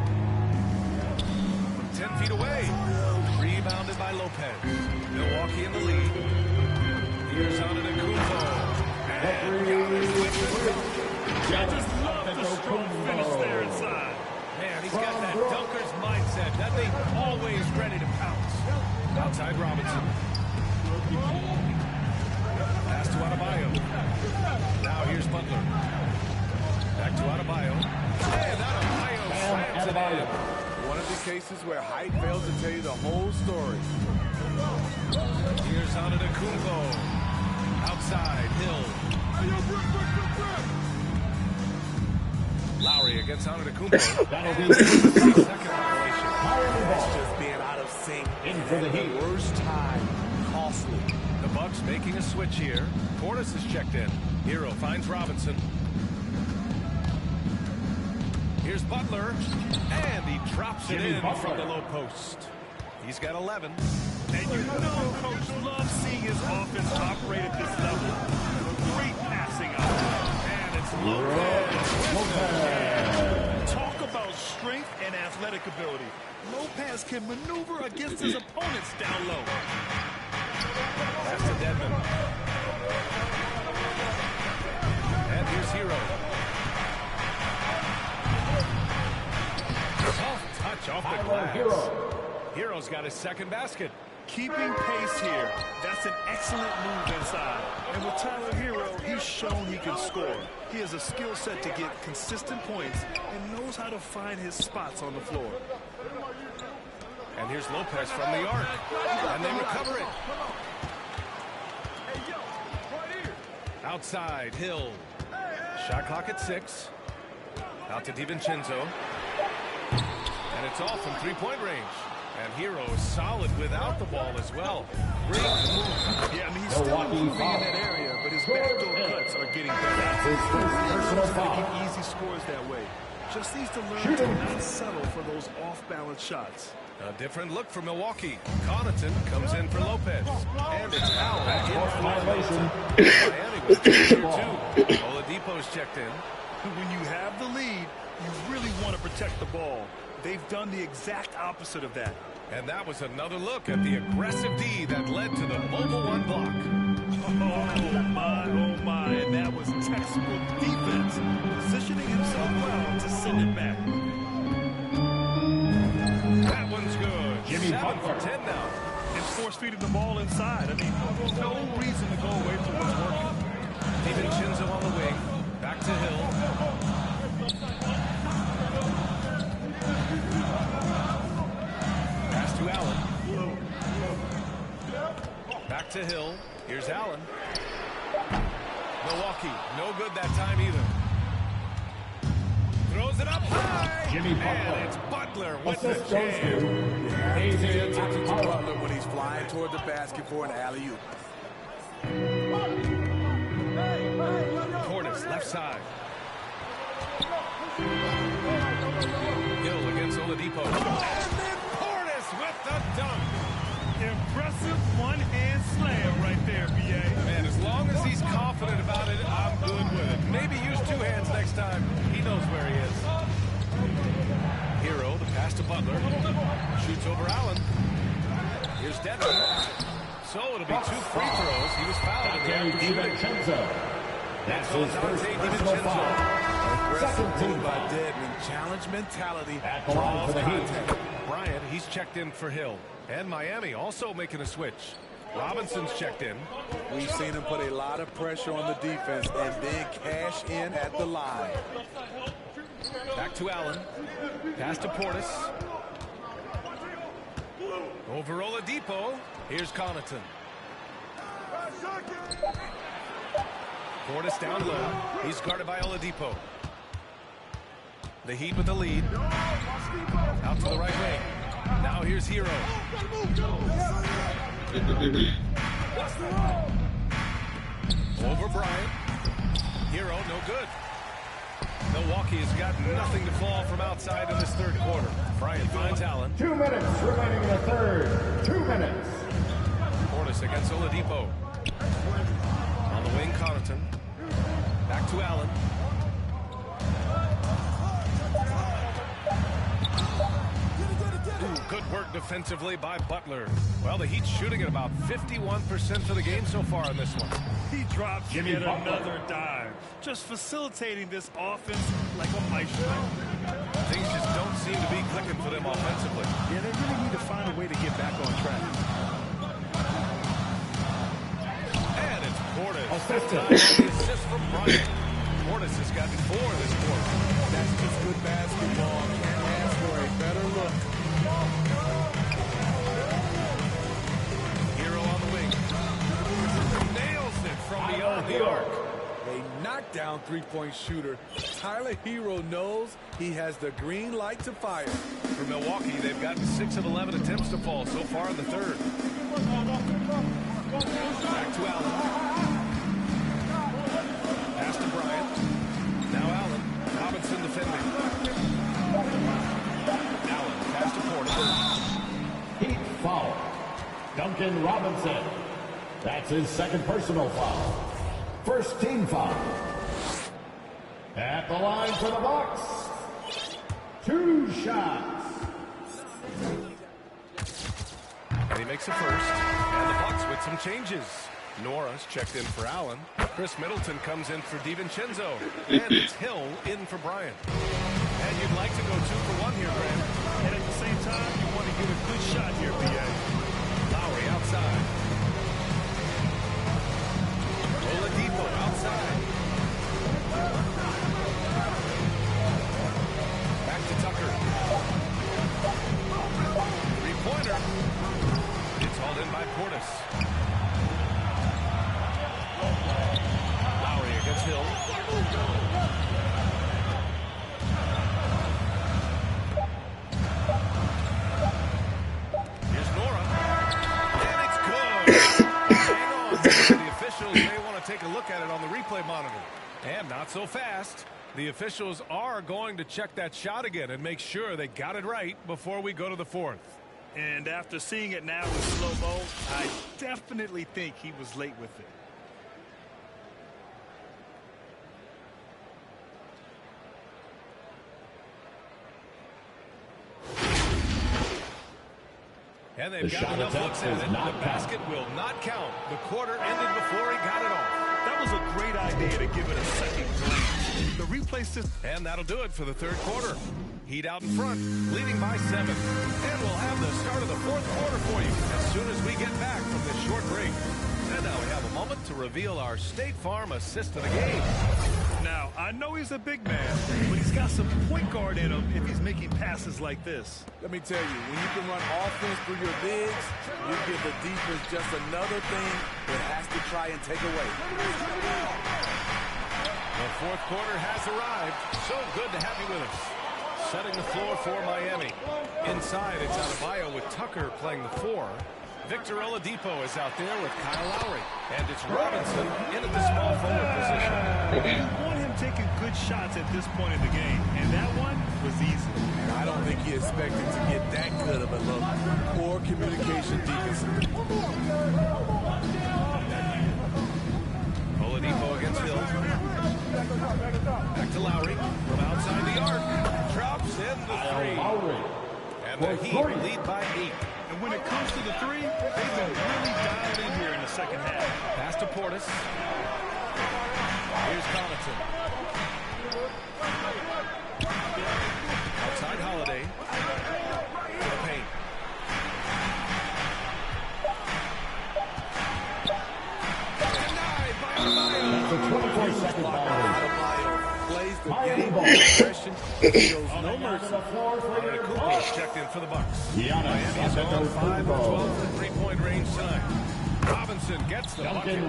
From 10 feet away. Rebounded by Lopez. Milwaukee in the lead. Here's Antetokounmpo. And Giannis with the I just love the strong finish there inside. Man, he's got that dunker's mindset. That thing always ready to pounce. Outside Robinson. Pass to Adebayo. Now here's Butler. Back to Adebayo. And Adebayo slams it in. One of the cases where height fails to tell you the whole story. Here's Antetokounmpo. Outside, Hill. Lowry against Antetokounmpo. That'll be the second violation. That's just being out of sync. In for the Heat. Worst time. Costly. The Bucks making a switch here. Portis is checked in. Hero finds Robinson. Here's Butler. And he drops it in from the low post. He's got 11. And you know Coach loves seeing his offense operate at this level. Great passing out there. And it's Lopez. Talk about strength and athletic ability. Lopez can maneuver against his opponents down low. Pass to Dedmon. And here's Hero. Soft touch off the glass. Hero's got his second basket. Keeping pace here. That's an excellent move inside. And with Tyler Hero, he's shown he can score. He has a skill set to get consistent points and knows how to find his spots on the floor. And here's Lopez from the arc. And they recover it. Outside, Hill. Shot clock at 6. Out to DiVincenzo. And it's off from three-point range. And Hero is solid without the ball as well. Great move. Yeah, I mean, he's still improving in that area, but his backdoor cuts are getting better. He's making easy scores that way. Just needs to learn to not settle for those off-balance shots. A different look for Milwaukee. Connaughton comes in for Lopez. And it's Allen in for Miami with 2. Oladipo's checked in. When you have the lead, you really want to protect the ball. They've done the exact opposite of that. And that was another look at the aggressive D that led to the mobile one block. Oh, my. And that was textbook defense. Positioning himself well to send it back. That one's good. 7 for 10 now. And force-feeding the ball inside. I mean, no reason to go away from what's working. DiVincenzo on the wing. Back to Hill. Pass to Allen. Back to Hill. Here's Allen. Milwaukee, no good that time either. Throws it up high. And it's Butler with the jam. Pay attention to Butler when he's flying toward the basket for an alley-oop. Portis, left side. Hill against Oladipo. And then Portis with the dunk. Impressive one-hand slam right there, B.A. Man, as long as he's confident about it, I'm good with it. next time. He knows where he is. Hero, the pass to Butler. Shoots over Allen. Here's Devin. So it'll be 2 free throws. He was fouled in the act of shooting. That's his first personal foul. Aggressive move by Dedmon. Challenge mentality. At the line for the Heat. Bryant, he's checked in for Hill. And Miami also making a switch. Robinson's checked in. We've seen him put a lot of pressure on the defense and then cash in at the line. Back to Allen. Pass to Portis. Over Oladipo. Here's Connaughton. Portis down low. He's guarded by Oladipo. The Heat with the lead. Out to the right wing. Now here's Hero. Over Bryant. Hero, no good. Milwaukee has got nothing to fall from outside in this third quarter. Bryant finds Allen. 2 minutes remaining in the third. 2 minutes. Portis against Oladipo. On the wing, Connaughton. Back to Allen. Good work defensively by Butler. Well, the Heat's shooting at about 51% for the game so far in this one. He drops yet another dive. Just facilitating this offense like a maestro. Things just don't seem to be clicking for them offensively. Yeah, they really need to find a way to get back on track. And it's Portis. Assist from Bryant. Portis has gotten 4 this quarter. That's just good basketball. Can't ask for a better look. Hero on the wing. Nails it from beyond the arc. A knockdown three-point shooter. Tyler Hero knows he has the green light to fire. For Milwaukee, they've gotten 6 of 11 attempts to fall so far in the third. Back to Allen. Pass to Bryant. Now Allen. Robinson defending. Allen, pass to Portis. Heat foul. Duncan Robinson. That's his second personal foul. First team foul. At the line for the Bucks. 2 shots. And he makes a first. And the Bucks with some changes. Norris checked in for Allen. Chris Middleton comes in for DiVincenzo. And it's Hill in for Bryant. And you'd like to go 2 for 1 here, Grant. And at the same time, you want to get a good shot here, B.A. Lowry outside. Oladipo outside. Back to Tucker. 3-pointer. It's hauled in by Portis. Lowry against Hill. Here's Nora. And it's good. Hang on. The officials may want to take a look at it on the replay monitor. And not so fast. The officials are going to check that shot again and make sure they got it right before we go to the fourth. And after seeing it now in slow-mo, I definitely think he was late with it. And they've got enough looks at it. The basket will not count. The quarter ended before he got it off. That was a great idea to give it a second glance. The replay system. And that'll do it for the third quarter. Heat out in front, leading by 7. And we'll have the start of the fourth quarter for you as soon as we get back from this short break. And now we have a moment to reveal our State Farm assist of the game. Now, I know he's a big man, but he's got some point guard in him if he's making passes like this. Let me tell you, when you can run offense through your bigs, you give the defense just another thing that has to try and take away. The fourth quarter has arrived. So good to have you with us. Setting the floor for Miami. Inside, it's Adebayo with Tucker playing the 4. Victor Oladipo is out there with Kyle Lowry. And it's Robinson in at the small forward position. You want him taking good shots at this point in the game, and that one was easy. I don't think he expected to get that good of a look. Poor communication defensively. Oladipo against Hill. Back to Lowry. The Heat lead by 8. And when it comes to the three, they've been really dialed in here in the second half. Pass to Portis. Here's Connaughton. Outside Holiday. To the paint. Denied by Adebayo. That's a 24-second ball. Plays the game of aggression. Shows no mercy. Antetokounmpo's checked in for the Bucks. Giannis Miami's on 5 of 12 from three-point range tonight. Robinson gets the bucket.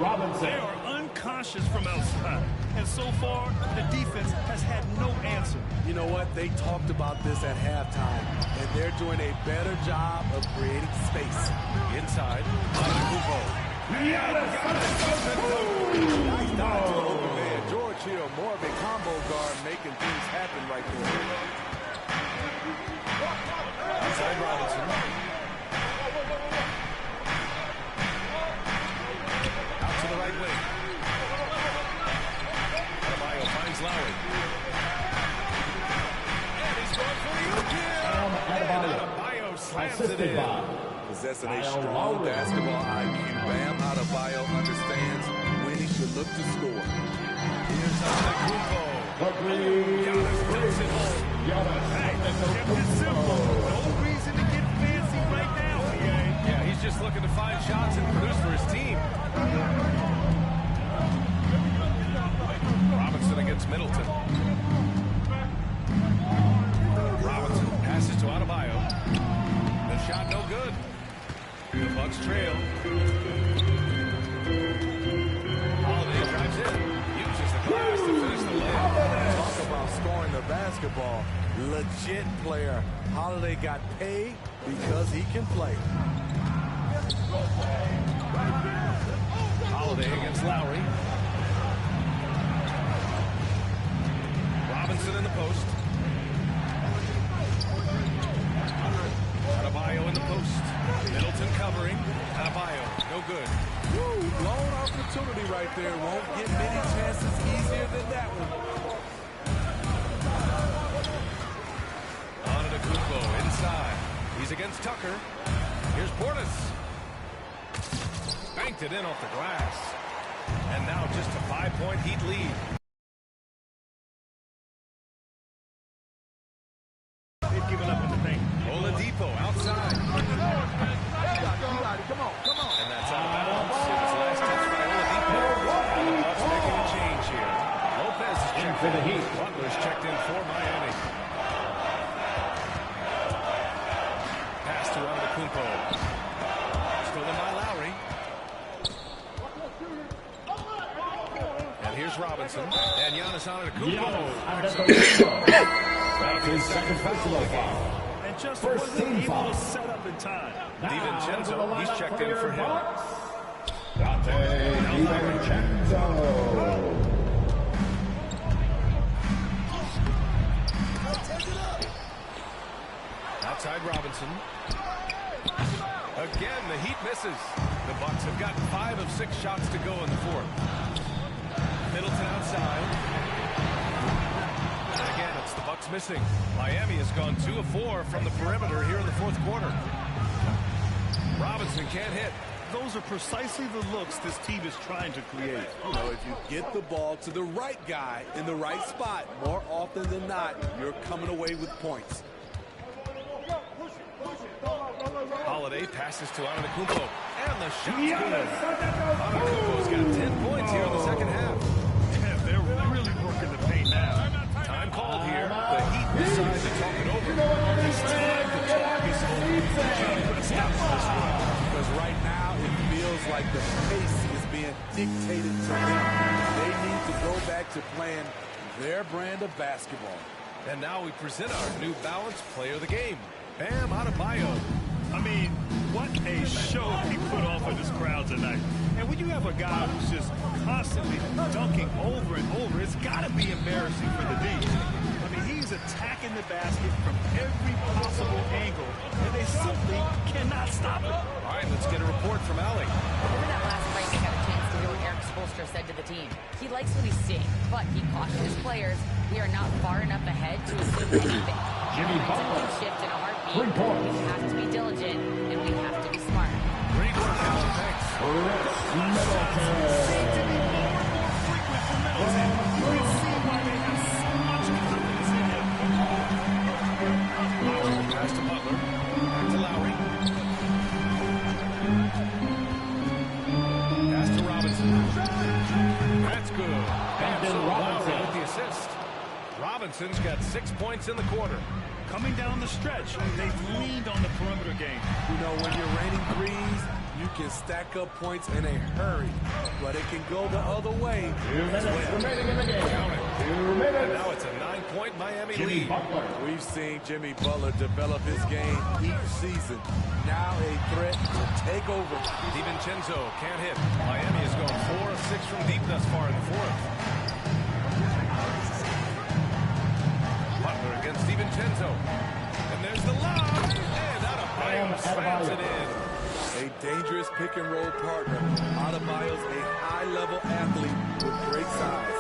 They are unconscious from outside. And so far, the defense has had no answer. You know what? They talked about this at halftime, and they're doing a better job of creating space. Inside, Antetokounmpo. Nice dive to the open man. George Hill, more of a combo guard, making things happen right there. Inside Robinson. Out to the right wing. Adebayo finds Lowry. And he's going for the kill. And Adebayo slams it in. Possessing a strong basketball IQ, Bam Adebayo understands when he should look to score. Here's Antetokounmpo. Giannis puts it home. Hey, kept it simple. No reason to get fancy right now, PA. Yeah, he's just looking to find shots and produce for his team. Robinson against Middleton. Robinson passes to Adebayo. The shot no good. The Bucks trail. Holiday drives in. Uses the glass to finish the layup. Talk about scoring the basketball. Legit player. Holiday got paid because he can play. Holiday against Lowry. Robinson in the post. Adebayo in the post. Middleton covering. Adebayo, no good. Woo, blown opportunity right there. Won't get many chances easier than that one. Antetokounmpo inside. He's against Tucker. Here's Portis. Banked it in off the glass. And now just a 5-point Heat lead. They've given up in the paint. Oladipo outside. Come on. And that's out of bounds. It was last touch by Oladipo. And the Bucks making a change here. Lopez is checked for the Heat. Butler's checked in for Miami. Pass to Antetokounmpo. Stolen by Lowry. And here's Robinson. And Giannis Antetokounmpo. That's his second personal foul. And just First wasn't team able foul. to set up in time. DiVincenzo, he's checked in for him. DiVincenzo. Outside Robinson. Again, the Heat misses. The Bucks have got 5 of 6 shots to go in the fourth. Middleton outside. And again, it's the Bucks missing. Miami has gone 2 of 4 from the perimeter here in the fourth quarter. Robinson can't hit. Those are precisely the looks this team is trying to create. You know, if you get the ball to the right guy in the right spot, more often than not, you're coming away with points. Holiday passes to Antetokounmpo. And the shot's good. Antetokounmpo's got 10 points here in the second half. Yeah, they're really working the paint now. Time called here. The Heat decide to talk it over. It's time to talk this over. Because right now it feels like the pace is being dictated to them. They need to go back to playing their brand of basketball. And now we present our new balanced player of the game, Bam Adebayo. I mean, what a show he put on for this crowd tonight. And when you have a guy who's just constantly dunking over and over, it's got to be embarrassing for the D. I mean, he's attacking the basket from every possible angle, and they simply cannot stop it. All right, let's get a report from Allie. Over that last break, we got a chance to hear what Eric Spoelstra said to the team. He likes what he's seeing, but he cautioned his players we are not far enough ahead to assume anything. Jimmy Things Butler. can shift in a heartbeat. game. We have to be diligent, and we have to be smart. Great work, Alan. Thanks. Pass to Butler. Back to Lowry. Pass to Robinson. That's good. And so Lowry with the assist. Robinson's got 6 points in the quarter. Coming down the stretch, they've leaned on the perimeter game. You know, when you're raining threes, you can stack up points in a hurry, but it can go the other way. 2 minutes remaining in the game. And now it's a 9-point Miami lead. We've seen Jimmy Butler develop his game each season. Now a threat to take over. DiVincenzo can't hit. Miami has gone 4 of 6 from deep thus far in the fourth. Butler against DiVincenzo. And there's the lob. And Adebayo slams it in. A dangerous pick-and-roll partner. Adebayo's a high-level athlete with great size.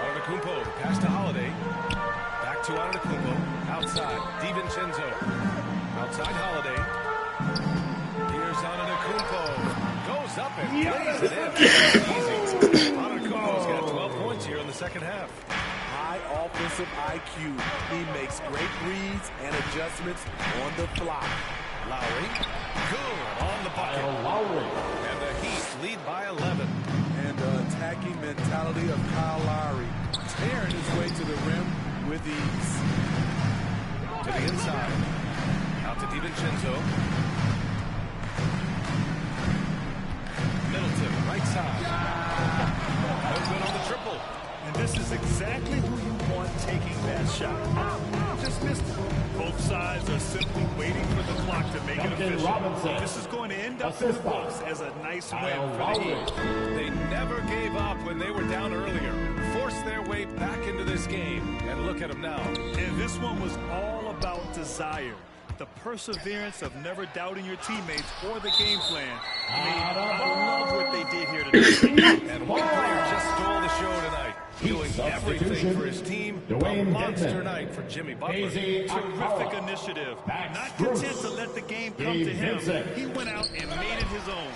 Antetokounmpo, pass to Holiday. Back to Antetokounmpo. Outside, DiVincenzo. Outside Holiday. Here's Antetokounmpo. Goes up and lays it in. Easy. Antetokounmpo's got 12 points here in the second half. High offensive IQ. He makes great reads and adjustments on the fly. Lowry, good on the bucket. And the Heat lead by 11. And the attacking mentality of Kyle Lowry, tearing his way to the rim with ease. To the inside. Out to DiVincenzo. Middleton, right side. No good on the triple. And this is exactly who you want taking that shot. Just missed it. Both sides are simply waiting for the clock to make it official. This is going to end up in the books as a nice win for the Heat. They never gave up when they were down earlier. Forced their way back into this game. And look at them now. And this one was all about desire. The perseverance of never doubting your teammates or the game plan. I love what they did here tonight. And one player just stole the show tonight. Doing everything for his team. A monster night for Jimmy Butler. Terrific initiative. Not content to let the game come to him. He went out and made it his own.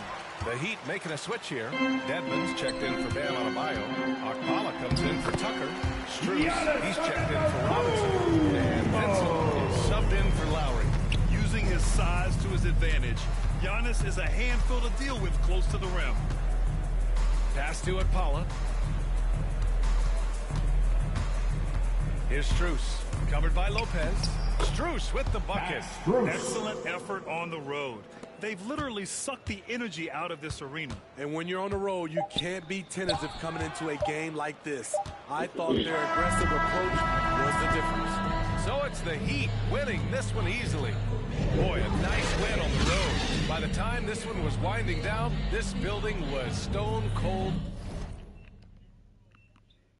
The Heat making a switch here. Dedmon's checked in for Bam Adebayo. Akpala comes in for Tucker. Strus, he's checked in for Robinson. And Vincent is subbed in for Lowry. Using his size to his advantage, Giannis is a handful to deal with close to the rim. Pass to Akpala. Here's Strus, covered by Lopez. Strus with the bucket. Excellent effort on the road. They've literally sucked the energy out of this arena. And when you're on the road, you can't be tentative coming into a game like this. I thought their aggressive approach was the difference. So it's the Heat winning this one easily. Boy, a nice win on the road. By the time this one was winding down, this building was stone cold